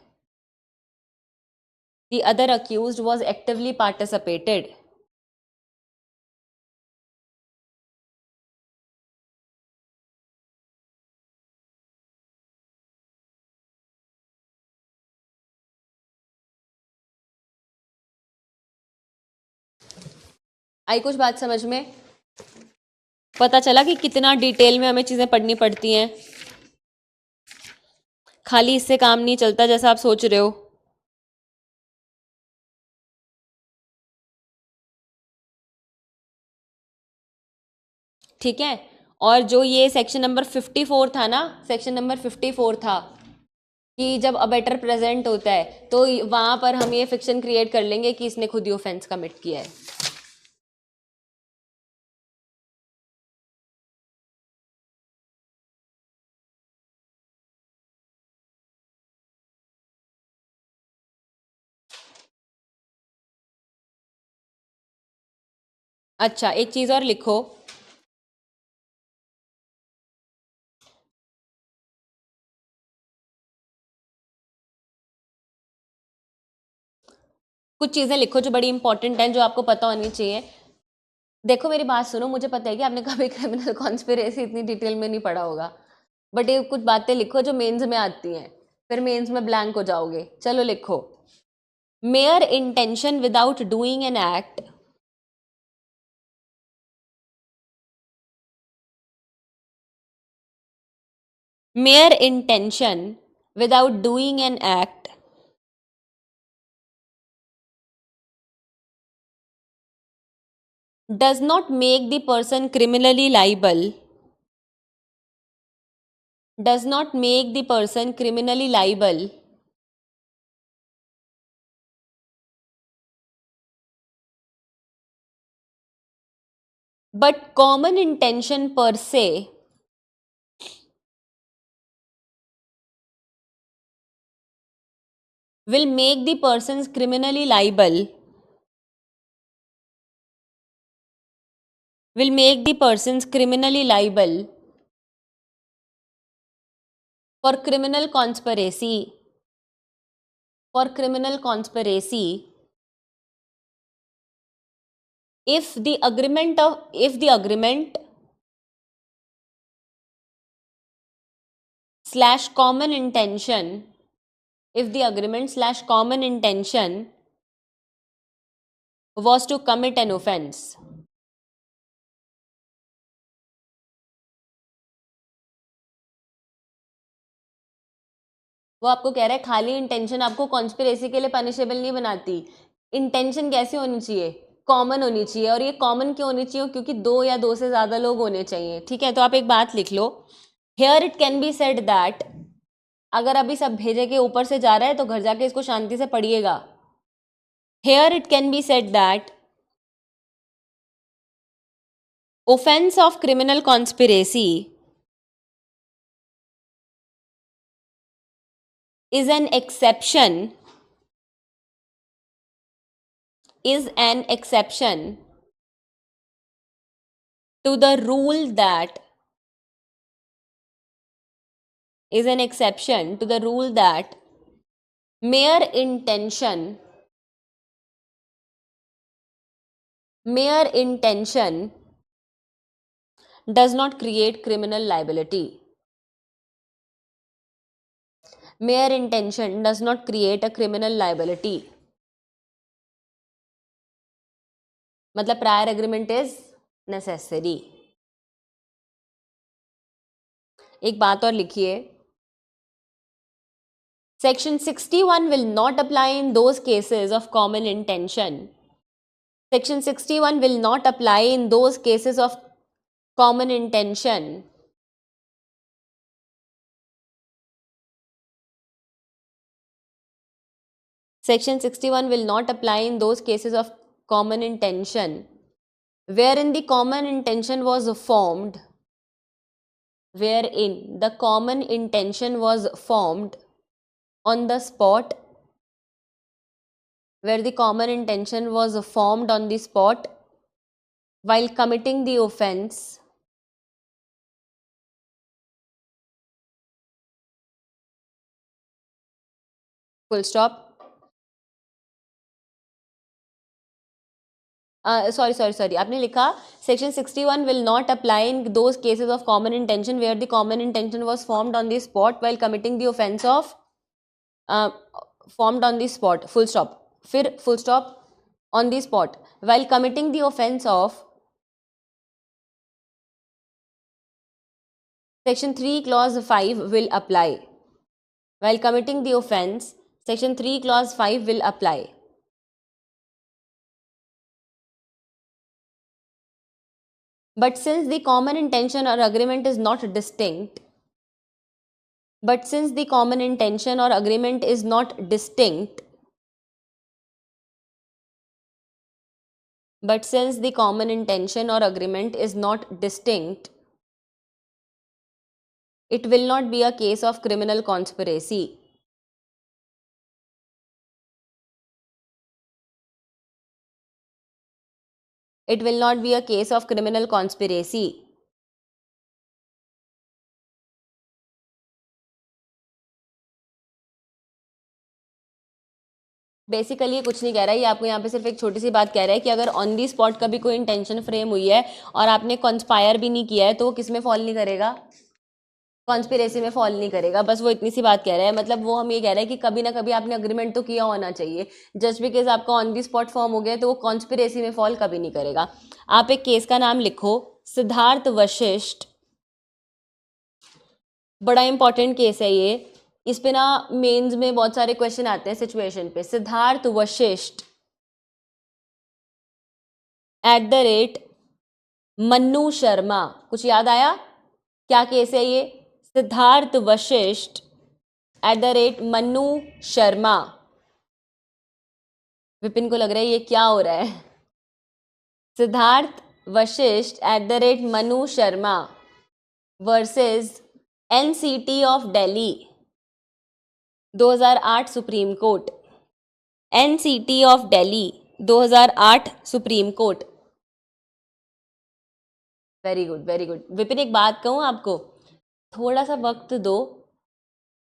The other accused was actively participated. आई कुछ बात समझ में? पता चला कि कितना detail में हमें चीजें पढ़नी पड़ती हैं. खाली इससे काम नहीं चलता जैसा आप सोच रहे हो. ठीक है. और जो ये सेक्शन नंबर 54 था ना, सेक्शन नंबर 54 था कि जब अबेटर प्रेजेंट होता है तो वहां पर हम ये फिक्शन क्रिएट कर लेंगे कि इसने खुद ही ऑफेंस कमिट किया है. अच्छा, एक चीज और लिखो. कुछ चीजें लिखो जो बड़ी इंपॉर्टेंट हैं, जो आपको पता होनी चाहिए. देखो मेरी बात सुनो, मुझे पता है कि आपने कभी क्रिमिनल कॉन्स्पिरेसी इतनी डिटेल में नहीं पढ़ा होगा, बट ये कुछ बातें लिखो जो मेंस में आती हैं. फिर मेंस में ब्लैंक हो जाओगे। चलो लिखो, mayor intention without doing an act mere intention without doing an act does not make the person criminally liable, does not make the person criminally liable, but common intention per se will make the persons criminally liable, will make the persons criminally liable for criminal conspiracy, for criminal conspiracy if the agreement of, if the agreement slash common intention, if the agreement slash common intention was to commit an offense. वो आपको कह रहा है खाली intention आपको conspiracy के लिए punishable नहीं बनाती। इंटेंशन कैसी होनी चाहिए? कॉमन होनी चाहिए। और ये कॉमन क्यों होनी चाहिए? क्योंकि दो या दो से ज्यादा लोग होने चाहिए। ठीक है, तो आप एक बात लिख लो, here it can be said that, अगर अभी सब भेजे के ऊपर से जा रहा है तो घर जाके इसको शांति से पढ़िएगा। Here it can be said that offense of criminal conspiracy is an exception, is an exception to the rule that, is an exception to the rule that mere intention, mere intention does not create criminal liability. Mere intention does not create a criminal liability. मतलब prior agreement is necessary. एक बात और लिखिए, Section 61 will not apply in those cases of common intention. Section 61 will not apply in those cases of common intention Section 61 will not apply in those cases of common intention wherein the common intention was formed, wherein the common intention was formed on the spot, where the common intention was formed on the spot while committing the offense, full stop. Sorry, आपने लिखा Section 61 will not apply in those cases of common intention where the common intention was formed on the spot while committing the offense of, formed on the spot, full stop, फिर full stop, on the spot while committing the offense of Section 3 clause 5 will apply, while committing the offense Section 3 clause 5 will apply. But since the common intention or agreement is not distinct, but since the common intention or agreement is not distinct, but since the common intention or agreement is not distinct, it will not be a case of criminal conspiracy. It will not be a case of criminal conspiracy. Basically ये कुछ नहीं कह रहा है, ये आपको यहाँ पे सिर्फ एक छोटी सी बात कह रहा है कि अगर ऑन दी स्पॉट कभी कोई इंटेंशन फ्रेम हुई है और आपने कॉन्स्पायर भी नहीं किया है तो वो किस में फॉल नहीं करेगा? कॉन्स्पिरेसी में फॉल नहीं करेगा, बस वो इतनी सी बात कह रहा है। मतलब वो हम ये कह रहे हैं कि कभी ना कभी आपने अग्रीमेंट तो किया होना चाहिए। जस्ट बिकॉज आपका ऑन दी स्पॉट फॉर्म हो गया तो वो कॉन्स्पिरेसी में फॉल कभी नहीं करेगा। आप एक केस का नाम लिखो, सिद्धार्थ वशिष्ठ। बड़ा इंपॉर्टेंट केस है ये, इस पे ना मेंस में बहुत सारे क्वेश्चन आते हैं सिचुएशन पे। सिद्धार्थ वशिष्ठ @ मन्नू शर्मा। कुछ याद आया क्या केस है ये? सिद्धार्थ वशिष्ठ @ मन्नू शर्मा। विपिन को लग रहा है ये क्या हो रहा है। Siddharth Vashishtha @ Manu Sharma versus NCT of Delhi 2008 supreme court. NCT of Delhi 2008 supreme court. Very good very good. Vipin एक बात कहूँ आपको, थोड़ा सा वक्त दो,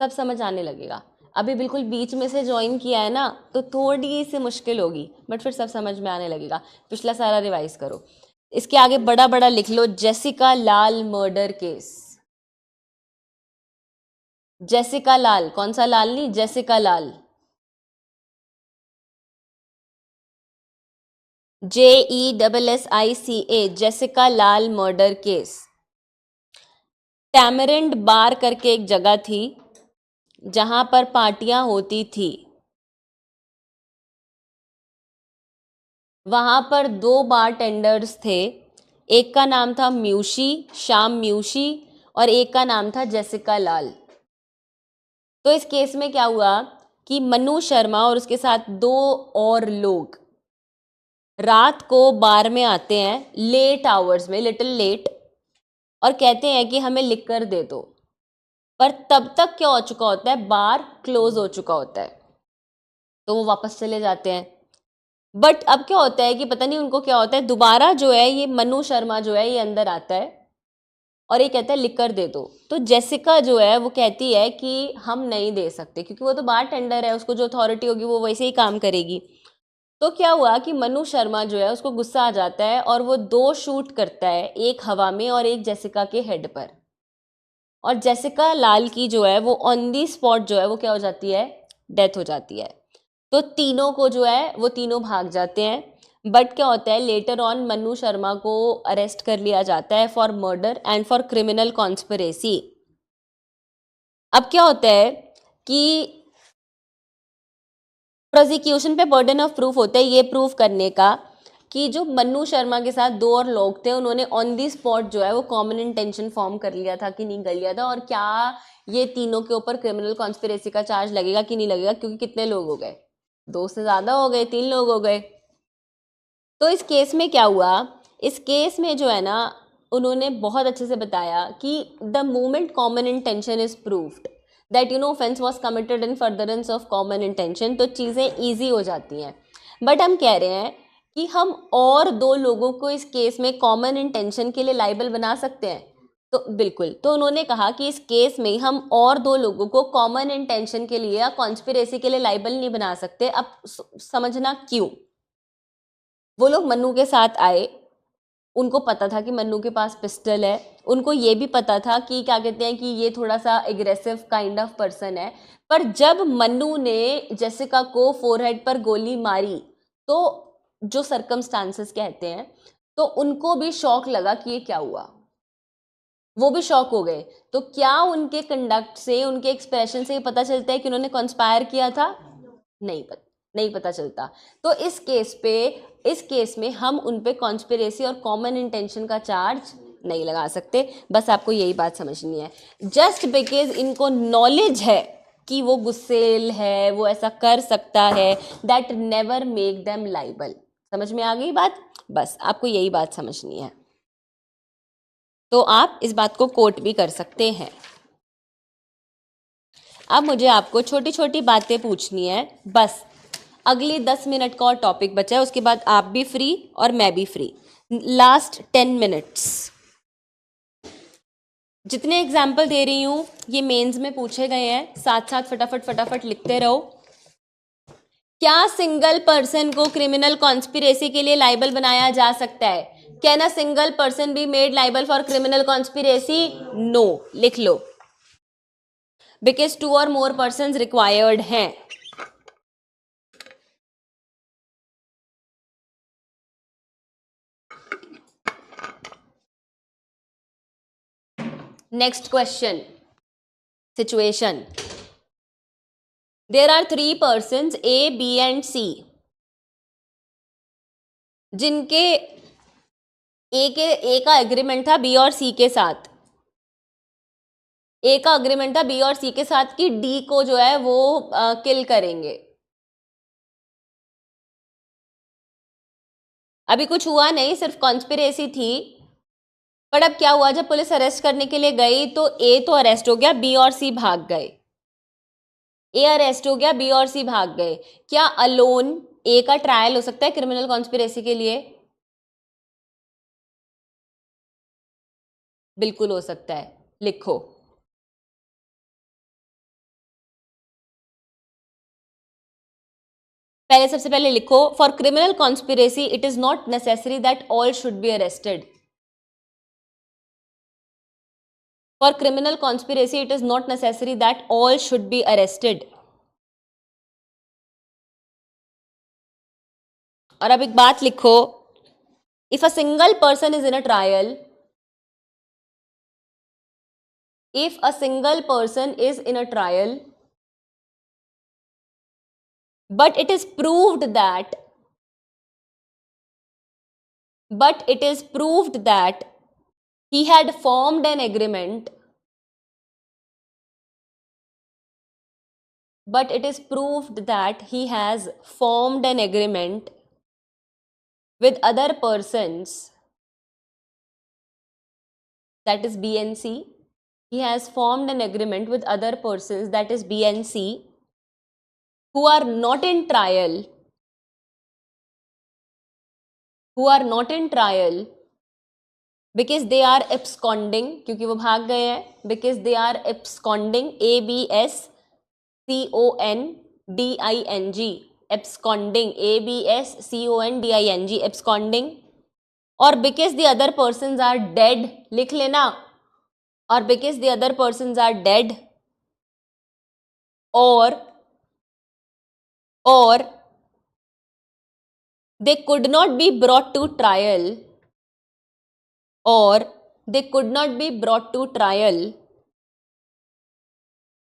सब समझ आने लगेगा। अभी बिल्कुल बीच में से ज्वाइन किया है ना, तो थोड़ी सी मुश्किल होगी, बट फिर सब समझ में आने लगेगा। पिछला सारा रिवाइज करो। इसके आगे बड़ा बड़ा लिख लो, जेसिका लाल मर्डर केस। जेसिका लाल, कौन सा लाल नहीं, जेसिका लाल। JESSICA, जेसिका लाल मर्डर केस। टैमरिंड बार करके एक जगह थी जहां पर पार्टियां होती थी। वहां पर 2 बारटेंडर्स थे, एक का नाम था म्यूशी, श्याम म्यूशी, और एक का नाम था जेसिका लाल। तो इस केस में क्या हुआ कि मनु शर्मा और उसके साथ 2 और लोग रात को बार में आते हैं, लेट आवर्स में, लिटिल लेट, और कहते हैं कि हमें लिकर दे दो। पर तब तक क्या हो चुका होता है, बार क्लोज हो चुका होता है, तो वो वापस चले जाते हैं। बट अब क्या होता है कि पता नहीं उनको क्या होता है, दोबारा जो है ये मनु शर्मा जो है ये अंदर आता है और ये कहता है लिकर दे दो। तो जेसिका जो है वो कहती है कि हम नहीं दे सकते, क्योंकि वो तो बार टेंडर है, उसको जो अथॉरिटी होगी वो वैसे ही काम करेगी। तो क्या हुआ कि मनु शर्मा जो है उसको गुस्सा आ जाता है और वो 2 शूट करता है, एक हवा में और एक जेसिका के हेड पर। और जेसिका लाल की जो है वो ऑन दी स्पॉट जो है वो क्या हो जाती है, डेथ हो जाती है। तो तीनों को जो है वो तीनों भाग जाते हैं। बट क्या होता है, लेटर ऑन मनु शर्मा को अरेस्ट कर लिया जाता है for murder and for criminal conspiracy. अब क्या होता है कि प्रोसिक्यूशन पे बर्डन ऑफ प्रूफ होता है ये प्रूफ करने का कि जो मनु शर्मा के साथ 2 और लोग थे उन्होंने ऑन दी स्पॉट जो है वो कॉमन इंटेंशन फॉर्म कर लिया था कि नहीं कर लिया था, और क्या ये तीनों के ऊपर क्रिमिनल कॉन्स्पिरेसी का चार्ज लगेगा कि नहीं लगेगा, क्योंकि कितने लोग हो गए, 2 से ज़्यादा हो गए, 3 लोग हो गए। तो इस केस में क्या हुआ, इस केस में जो है ना उन्होंने बहुत अच्छे से बताया कि the moment common intention is proved that offence was committed in furtherance of common intention, तो चीज़ें ईजी हो जाती हैं। बट हम कह रहे हैं कि हम और 2 लोगों को इस केस में कॉमन इंटेंशन के लिए लाइबल बना सकते हैं। तो बिल्कुल, तो उन्होंने कहा कि इस केस में हम और 2 लोगों को कॉमन इंटेंशन के लिए या कॉन्स्पिरेसी के लिए लाइबल नहीं बना सकते। अब समझना क्यों। वो लोग मन्नू के साथ आए, उनको पता था कि मन्नू के पास पिस्टल है, उनको ये भी पता था कि क्या कहते हैं कि ये थोड़ा सा एग्रेसिव काइंड ऑफ पर्सन है। पर जब मन्नू ने जेसिका को फोरहेड पर गोली मारी तो जो सर्कमस्टांसेस कहते हैं, तो उनको भी शॉक लगा कि ये क्या हुआ, वो भी शॉक हो गए। तो क्या उनके कंडक्ट से, उनके एक्सप्रेशन से पता चलता है कि उन्होंने कॉन्स्पायर किया था? नहीं पता चलता। तो इस केस में हम उन पे कॉन्स्पिरेसी और कॉमन इंटेंशन का चार्ज नहीं लगा सकते। बस आपको यही बात समझनी है। जस्ट बिकॉज इनको नॉलेज है कि वो गुस्सेल है, वो ऐसा कर सकता है, that never make them liable. समझ में आ गई बात? बस आपको यही बात समझनी है। तो आप इस बात को कोट भी कर सकते हैं। अब मुझे आपको छोटी छोटी बातें पूछनी है, बस अगली 10 मिनट का और टॉपिक बचा है, उसके बाद आप भी फ्री और मैं भी फ्री। Last 10 minutes. जितने एग्जाम्पल दे रही हूँ ये मेंस में पूछे गए हैं, साथ साथ फटाफट लिखते रहो। क्या सिंगल पर्सन को क्रिमिनल कॉन्स्पिरेसी के लिए लाइबल बनाया जा सकता है? Can a single person be made liable for criminal conspiracy? No. लिख लो। बिकॉज 2 और मोर पर्सन रिक्वायर्ड हैं. Next question. Situation. There are 3 persons A, B and C जिनके ए का एग्रीमेंट था बी और सी के साथ. ए का अग्रीमेंट था बी और सी के साथ कि डी को जो है वो किल करेंगे. अभी कुछ हुआ नहीं, सिर्फ कॉन्स्पिरेसी थी. पर अब क्या हुआ, जब पुलिस अरेस्ट करने के लिए गई तो ए तो अरेस्ट हो गया, बी और सी भाग गए. ए अरेस्ट हो गया, बी और सी भाग गए. क्या अलोन ए का ट्रायल हो सकता है क्रिमिनल कॉन्स्पिरेसी के लिए? बिल्कुल हो सकता है. लिखो. पहले सबसे पहले लिखो, for criminal conspiracy it is not necessary that all should be arrested. For criminal conspiracy it is not necessary that all should be arrested. और अब एक बात लिखो, if a single person is in a trial, if a single person is in a trial but it is proved that he had formed an agreement with other persons, that is B and C. He has formed an agreement with other persons, that is B and C, who are not in trial because they are absconding, क्योंकि वो भाग गए हैं, because they are absconding, ABSCONDING, absconding, ABSCONDING, absconding. और because the other persons are dead, लिख लेना. और because the other persons are dead, or they could not be brought to trial,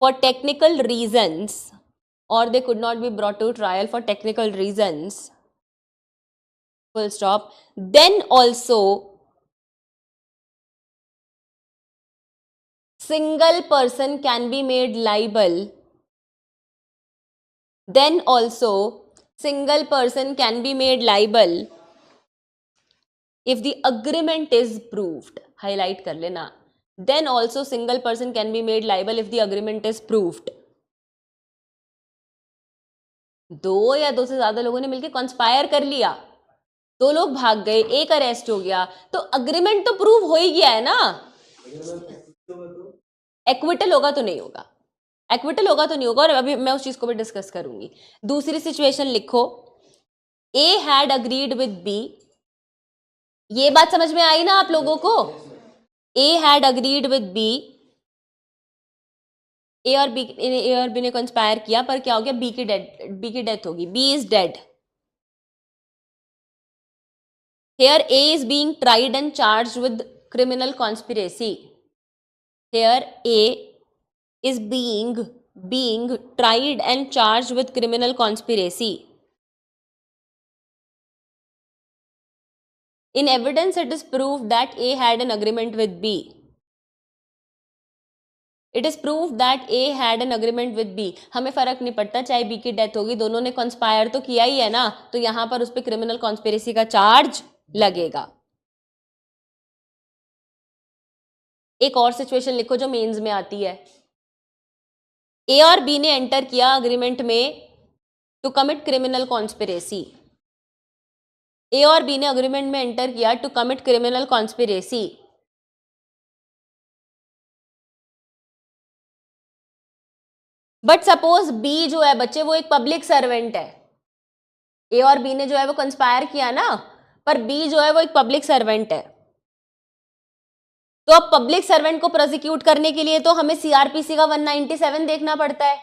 for technical reasons, full stop, then also single person can be made liable if the agreement is proved. Highlight कर लेना. Then also single person can be made liable if the agreement is proved. 2 या 2 से ज्यादा लोगों ने मिलकर conspire कर लिया, 2 लोग भाग गए, एक अरेस्ट हो गया, तो अग्रीमेंट तो प्रूव हो ही गया है ना. एक्विटल होगा तो नहीं होगा, और अभी मैं उस चीज को भी डिस्कस करूंगी. दूसरी सिचुएशन लिखो, ए हैड अग्रीड विद बी. ये बात समझ में आई ना आप लोगों को? ए हैड अग्रीड विद बी, ए और बी ने कंस्पायर किया, पर क्या हो गया, बी की डेथ होगी, B is dead. Here A is being tried and charged with criminal conspiracy. Here A is being tried and charged with criminal conspiracy. In evidence, it is proved that A had an agreement with B. हमें फर्क नहीं पड़ता चाहे B की death होगी, दोनों ने conspire तो किया ही है ना, तो यहां पर उस पर क्रिमिनल कॉन्स्पिरेसी का चार्ज लगेगा. एक और सिचुएशन लिखो जो मेंस में आती है. ए और बी ने एंटर किया अग्रीमेंट में to commit criminal conspiracy. A और बी ने अग्रीमेंट में एंटर किया to commit criminal conspiracy. But suppose B जो है बच्चे वो एक पब्लिक सर्वेंट है. ए और बी ने जो है वो कंस्पायर किया ना, पर बी जो है वो एक पब्लिक सर्वेंट है. तो अब पब्लिक सर्वेंट को प्रोसिक्यूट करने के लिए तो हमें सीआरपीसी का 197 देखना पड़ता है।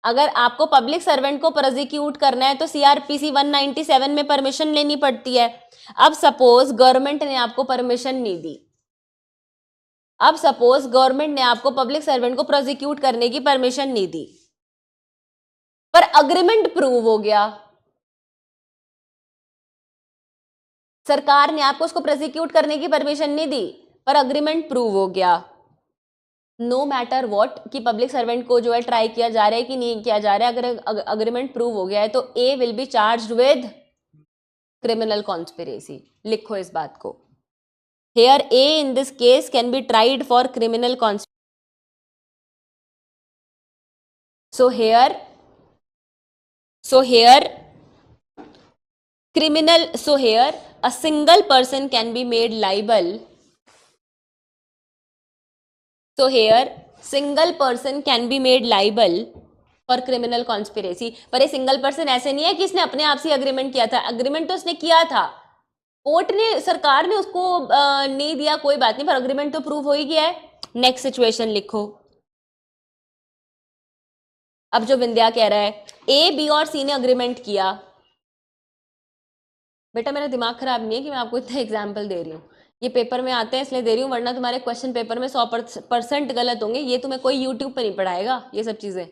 अगर आपको पब्लिक सर्वेंट को प्रोसिक्यूट करना है तो सीआरपीसी 197 में परमिशन लेनी पड़ती है। अब सपोज गवर्नमेंट ने आपको परमिशन नहीं दी, अब सपोज गवर्नमेंट ने आपको पब्लिक सर्वेंट को प्रोसिक्यूट करने की परमिशन नहीं दी, पर अग्रीमेंट प्रूव हो गया, सरकार ने आपको उसको प्रोसिक्यूट करने की परमिशन नहीं दी पर अग्रीमेंट प्रूव हो गया, नो मैटर व्हाट कि पब्लिक सर्वेंट को जो है ट्राई किया जा रहा है कि नहीं किया जा रहा है, अगर अग्रीमेंट प्रूव हो गया है तो A will be charged with criminal conspiracy. लिखो इस बात को, here A in this case can be tried for criminal conspiracy. so here criminal, so here a single person can be made liable, so here single person can be made liable for criminal conspiracy। पर ये single person ऐसे नहीं है कि इसने अपने आप से अग्रीमेंट किया था, अग्रीमेंट तो उसने किया था, कोर्ट ने, सरकार ने उसको नहीं दिया, कोई बात नहीं, पर अग्रीमेंट तो प्रूव हो ही गया है। नेक्स्ट सिचुएशन लिखो। अब जो विंध्या कह रहा है ए बी और सी ने अग्रीमेंट किया, बेटा मेरा दिमाग खराब नहीं है कि मैं आपको इतना एग्जाम्पल दे रही हूँ, ये पेपर में आते हैं इसलिए दे रही हूँ, वरना तुम्हारे क्वेश्चन पेपर में 100% गलत होंगे, ये तुम्हें कोई यूट्यूब पर नहीं पढ़ाएगा ये सब चीजें।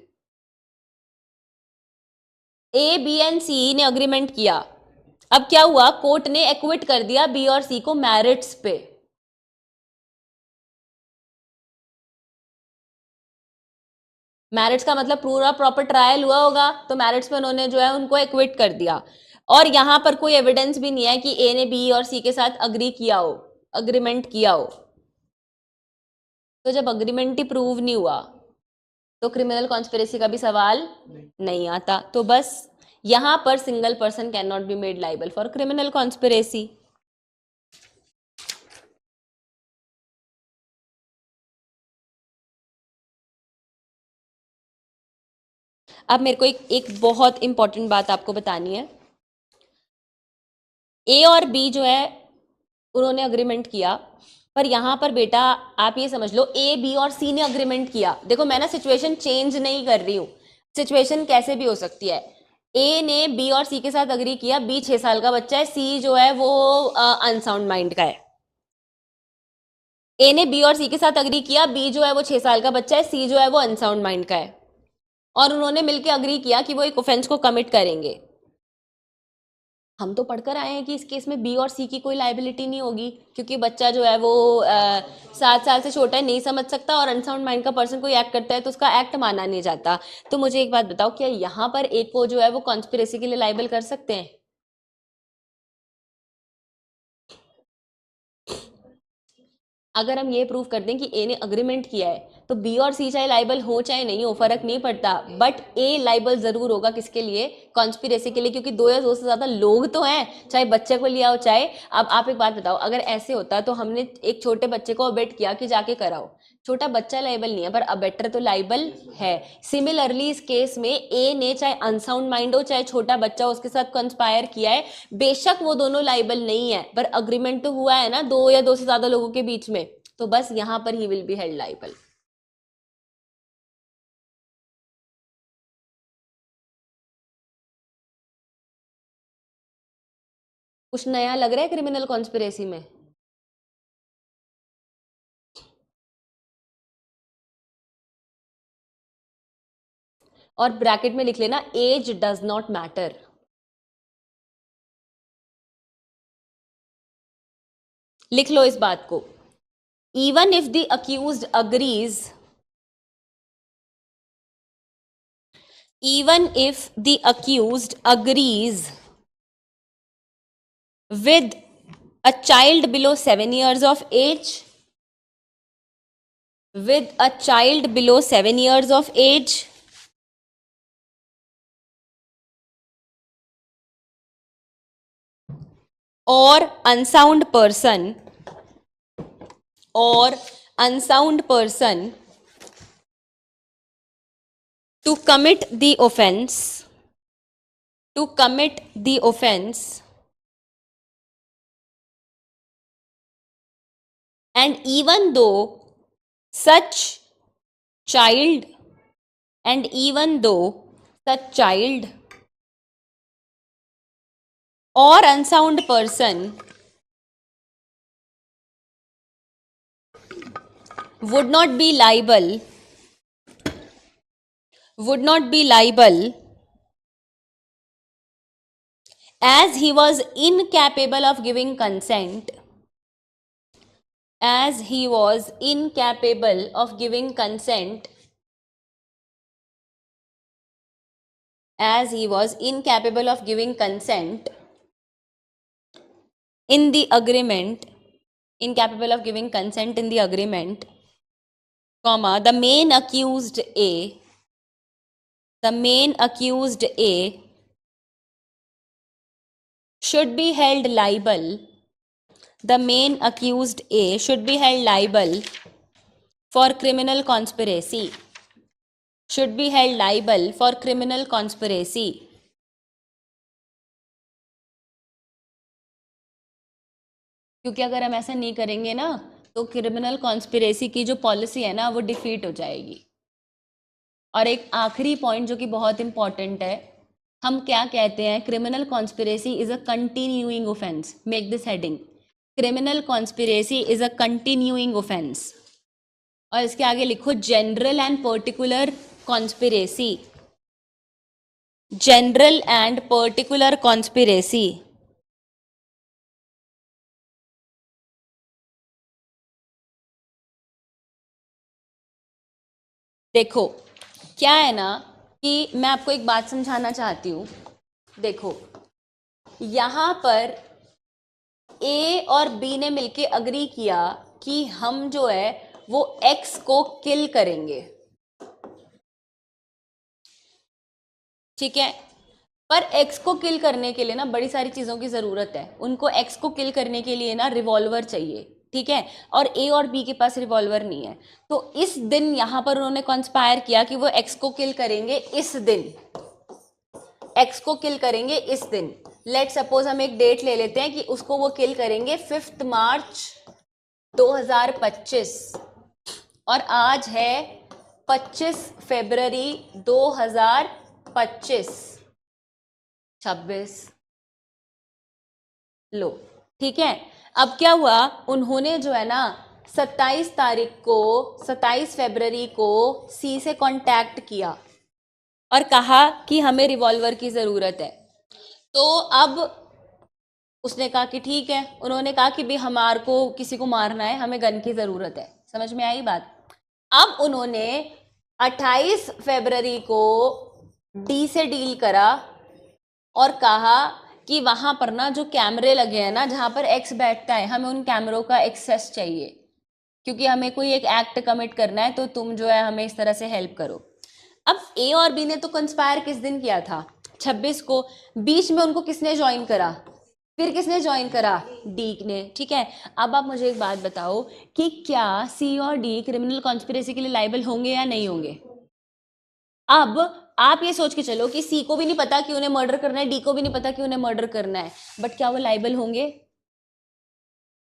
ए बी एंड सी ने अग्रीमेंट किया, अब क्या हुआ, कोर्ट ने एक्विट कर दिया बी और सी को मैरिट्स पे। मैरिट्स का मतलब पूरा प्रॉपर ट्रायल हुआ होगा, तो मैरिट्स में उन्होंने जो है उनको एक्विट कर दिया, और यहां पर कोई एविडेंस भी नहीं है कि ए ने बी और सी के साथ अग्री किया हो, अग्रीमेंट किया हो। तो जब अग्रीमेंट ही प्रूव नहीं हुआ तो क्रिमिनल कॉन्स्पिरेसी का भी सवाल नहीं आता। तो बस यहां पर single person can not be made liable for criminal conspiracy. अब मेरे को एक बहुत इंपॉर्टेंट बात आपको बतानी है। ए और बी जो है उन्होंने अग्रीमेंट किया, पर यहां पर बेटा आप ये समझ लो ए बी और सी ने अग्रीमेंट किया। देखो मैं ना सिचुएशन चेंज नहीं कर रही हूं, सिचुएशन कैसे भी हो सकती है। ए ने बी और सी के साथ अग्री किया, बी 6 साल का बच्चा है, सी जो है वो अनसाउंड माइंड का है। ए ने बी और सी के साथ अग्री किया, बी जो है वो 6 साल का बच्चा है, सी जो है वो अनसाउंड माइंड का है, और उन्होंने मिलकर अग्री किया कि वो एक ऑफेंस को कमिट करेंगे। हम तो पढ़कर आए हैं कि इस केस में बी और सी की कोई लाइबिलिटी नहीं होगी, क्योंकि बच्चा जो है वो 7 साल से छोटा है, नहीं समझ सकता, और अनसाउंड माइंड का पर्सन कोई एक्ट करता है तो उसका एक्ट माना नहीं जाता। तो मुझे एक बात बताओ, क्या यहाँ पर एक को जो है वो कॉन्स्पिरेसी के लिए लाइबल कर सकते हैं? अगर हम ये प्रूव कर दें कि ए ने अग्रीमेंट किया है तो बी और सी चाहे लाइबल हो चाहे नहीं हो फर्क नहीं पड़ता, बट ए लाइबल जरूर होगा, किसके लिए? कॉन्स्पिरेसी के लिए, क्योंकि 2 या 2 से ज्यादा लोग तो हैं, चाहे बच्चे को लिया हो चाहे। अब आप एक बात बताओ, अगर ऐसे होता तो हमने एक छोटे बच्चे को अबेट किया कि जाके कराओ, छोटा बच्चा लाइबल नहीं है पर अबेटर तो लाइबल है। सिमिलरली इस केस में ए ने चाहे अनसाउंड माइंड हो चाहे छोटा बच्चा हो उसके साथ कंस्पायर किया है, बेशक वो दोनों लाइबल नहीं है पर अग्रीमेंट तो हुआ है ना 2 या 2 से ज्यादा लोगों के बीच में, तो बस यहां पर he will be held liable. कुछ नया लग रहा है क्रिमिनल कॉन्स्पिरेसी में? और ब्रैकेट में लिख लेना एज डज नॉट मैटर। लिख लो इस बात को, even if the accused agrees, even if the accused agrees with a child below 7 years of age, with a child below 7 years of age, or unsound person, or unsound person to commit the offense, to commit the offense and even though such child and even though such child or unsound person would not be liable as he was incapable of giving consent as he was incapable of giving consent as he was incapable of giving consent in the agreement incapable of giving consent in the agreement, comma, the main accused A should be held liable the main accused A should be held liable for criminal conspiracy should be held liable for criminal conspiracy क्योंकि अगर हम ऐसा नहीं करेंगे ना तो criminal conspiracy की जो पॉलिसी है ना वो डिफीट हो जाएगी। और एक आखिरी पॉइंट जो कि बहुत इंपॉर्टेंट है, हम क्या कहते हैं, criminal conspiracy is a continuing offence. Make this heading, criminal conspiracy is a continuing offence. और इसके आगे लिखो general and particular conspiracy, general and particular conspiracy. देखो क्या है ना कि मैं आपको एक बात समझाना चाहती हूँ। देखो यहाँ पर ए और बी ने मिलके अग्री किया कि हम जो है वो एक्स को किल करेंगे, ठीक है। पर एक्स को किल करने के लिए ना बड़ी सारी चीज़ों की ज़रूरत है। उनको एक्स को किल करने के लिए ना रिवॉल्वर चाहिए, ठीक है। और ए और बी के पास रिवॉल्वर नहीं है। तो इस दिन यहाँ पर उन्होंने कॉन्स्पायर किया कि वो एक्स को किल करेंगे इस दिन, एक्स को किल करेंगे इस दिन। लेट सपोज हम एक डेट ले लेते हैं कि उसको वो किल करेंगे 5 मार्च 2025 और आज है 25 फरवरी 2025, 26 लो, ठीक है। अब क्या हुआ, उन्होंने जो है ना 27 तारीख को 27 फरवरी को सी से कांटेक्ट किया और कहा कि हमें रिवॉल्वर की ज़रूरत है। तो अब उसने कहा कि ठीक है, उन्होंने कहा कि भाई हमारे को किसी को मारना है, हमें गन की ज़रूरत है। समझ में आई बात। अब उन्होंने 28 फरवरी को डी से डील करा और कहा कि वहां पर ना जो कैमरे लगे हैं ना जहां पर एक्स बैठता है, हमें उन कैमरों का एक्सेस चाहिए क्योंकि हमें कोई एक एक्ट कमिट करना है, तो तुम जो है हमें इस तरह से हेल्प करो। अब ए और बी ने तो कंस्पायर किस दिन किया था, 26 को। बीच में उनको किसने ज्वाइन करा, फिर किसने ज्वाइन करा, डी ने, ठीक है। अब आप मुझे एक बात बताओ कि क्या सी और डी क्रिमिनल कॉन्स्पिरेसी के लिए लाइबल होंगे या नहीं होंगे। अब आप ये सोच के चलो कि सी को भी नहीं पता कि उन्हें मर्डर करना है, डी को भी नहीं पता कि उन्हें मर्डर करना है, बट क्या वो लाइबल होंगे,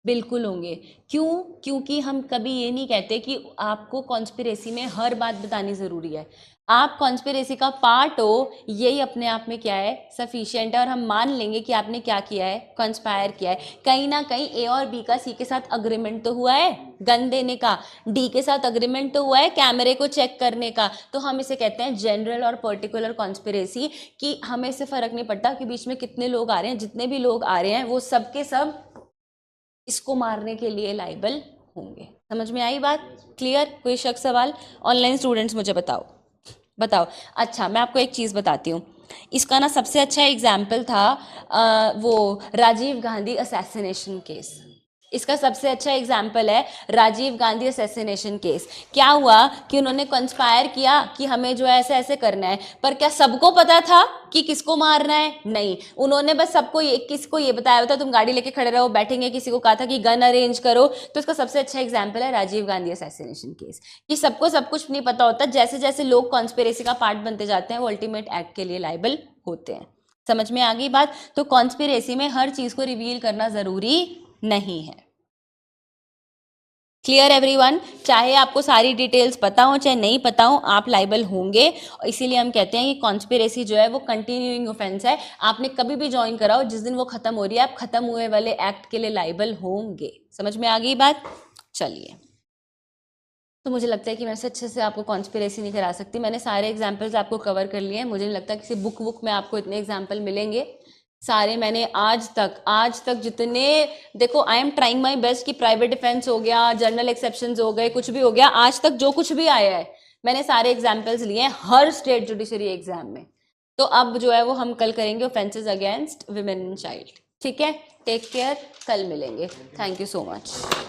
बिल्कुल होंगे। क्यों, क्योंकि हम कभी ये नहीं कहते कि आपको कॉन्स्पिरेसी में हर बात बतानी ज़रूरी है। आप कॉन्स्पिरेसी का पार्ट हो, यही अपने आप में क्या है, सफिशिएंट है। और हम मान लेंगे कि आपने क्या किया है, कॉन्स्पायर किया है। कहीं ना कहीं ए और बी का सी के साथ अग्रीमेंट तो हुआ है गन देने का, डी के साथ अग्रीमेंट तो हुआ है कैमरे को चेक करने का। तो हम इसे कहते हैं जनरल और पर्टिकुलर कॉन्स्पिरेसी, कि हमें इससे फ़र्क नहीं पड़ता कि बीच में कितने लोग आ रहे हैं, जितने भी लोग आ रहे हैं वो सब के सब इसको मारने के लिए लाइबल होंगे। समझ में आई बात, क्लियर। कोई शक सवाल, ऑनलाइन स्टूडेंट्स मुझे बताओ। अच्छा मैं आपको एक चीज़ बताती हूँ, इसका ना सबसे अच्छा एग्जाम्पल था वो राजीव गांधी असैसिनेशन केस। इसका सबसे अच्छा एग्जाम्पल है राजीव गांधी असैसिनेशन केस। क्या हुआ कि उन्होंने कंस्पायर किया कि हमें जो है ऐसे ऐसे करना है, पर क्या सबको पता था कि किसको मारना है, नहीं। उन्होंने बस सबको किसको ये बताया था तुम गाड़ी लेके खड़े रहो, बैठेंगे, किसी को कहा था कि गन अरेंज करो। तो इसका सबसे अच्छा एग्जाम्पल है राजीव गांधी असैसिनेशन केस, कि सबको सब कुछ नहीं पता होता। जैसे जैसे लोग कॉन्स्पिरेसी का पार्ट बनते जाते हैं वो अल्टीमेट एक्ट के लिए लाइबल होते हैं। समझ में आ गई बात। तो कॉन्स्पिरेसी में हर चीज को रिवील करना जरूरी नहीं है। Clear everyone? चाहे आपको सारी डिटेल्स पता हो चाहे नहीं पता हो, आप लाइबल होंगे। इसीलिए हम कहते हैं कि कॉन्स्पिरेसी जो है वो कंटिन्यूइंग ऑफेंस है। आपने कभी भी ज्वाइन कराओ, जिस दिन वो खत्म हो रही है आप खत्म हुए वाले एक्ट के लिए लाइबल होंगे। समझ में आ गई बात? चलिए, तो मुझे लगता है कि मैं से अच्छे से आपको कॉन्स्पिरेसी नहीं करा सकती। मैंने सारे एग्जाम्पल्स आपको कवर कर लिए हैं। मुझे नहीं लगता किसी बुक में आपको इतने एग्जाम्पल मिलेंगे। सारे मैंने आज तक जितने, देखो I am trying my best कि प्राइवेट डिफेंस हो गया, जर्नल एक्सेप्शंस हो गए, कुछ भी हो गया, आज तक जो कुछ भी आया है मैंने सारे एग्जाम्पल्स लिए हैं हर स्टेट जुडिशरी एग्जाम में। तो अब जो है वो हम कल करेंगे offences against women and child. ठीक है, टेक केयर, कल मिलेंगे। Thank you so much.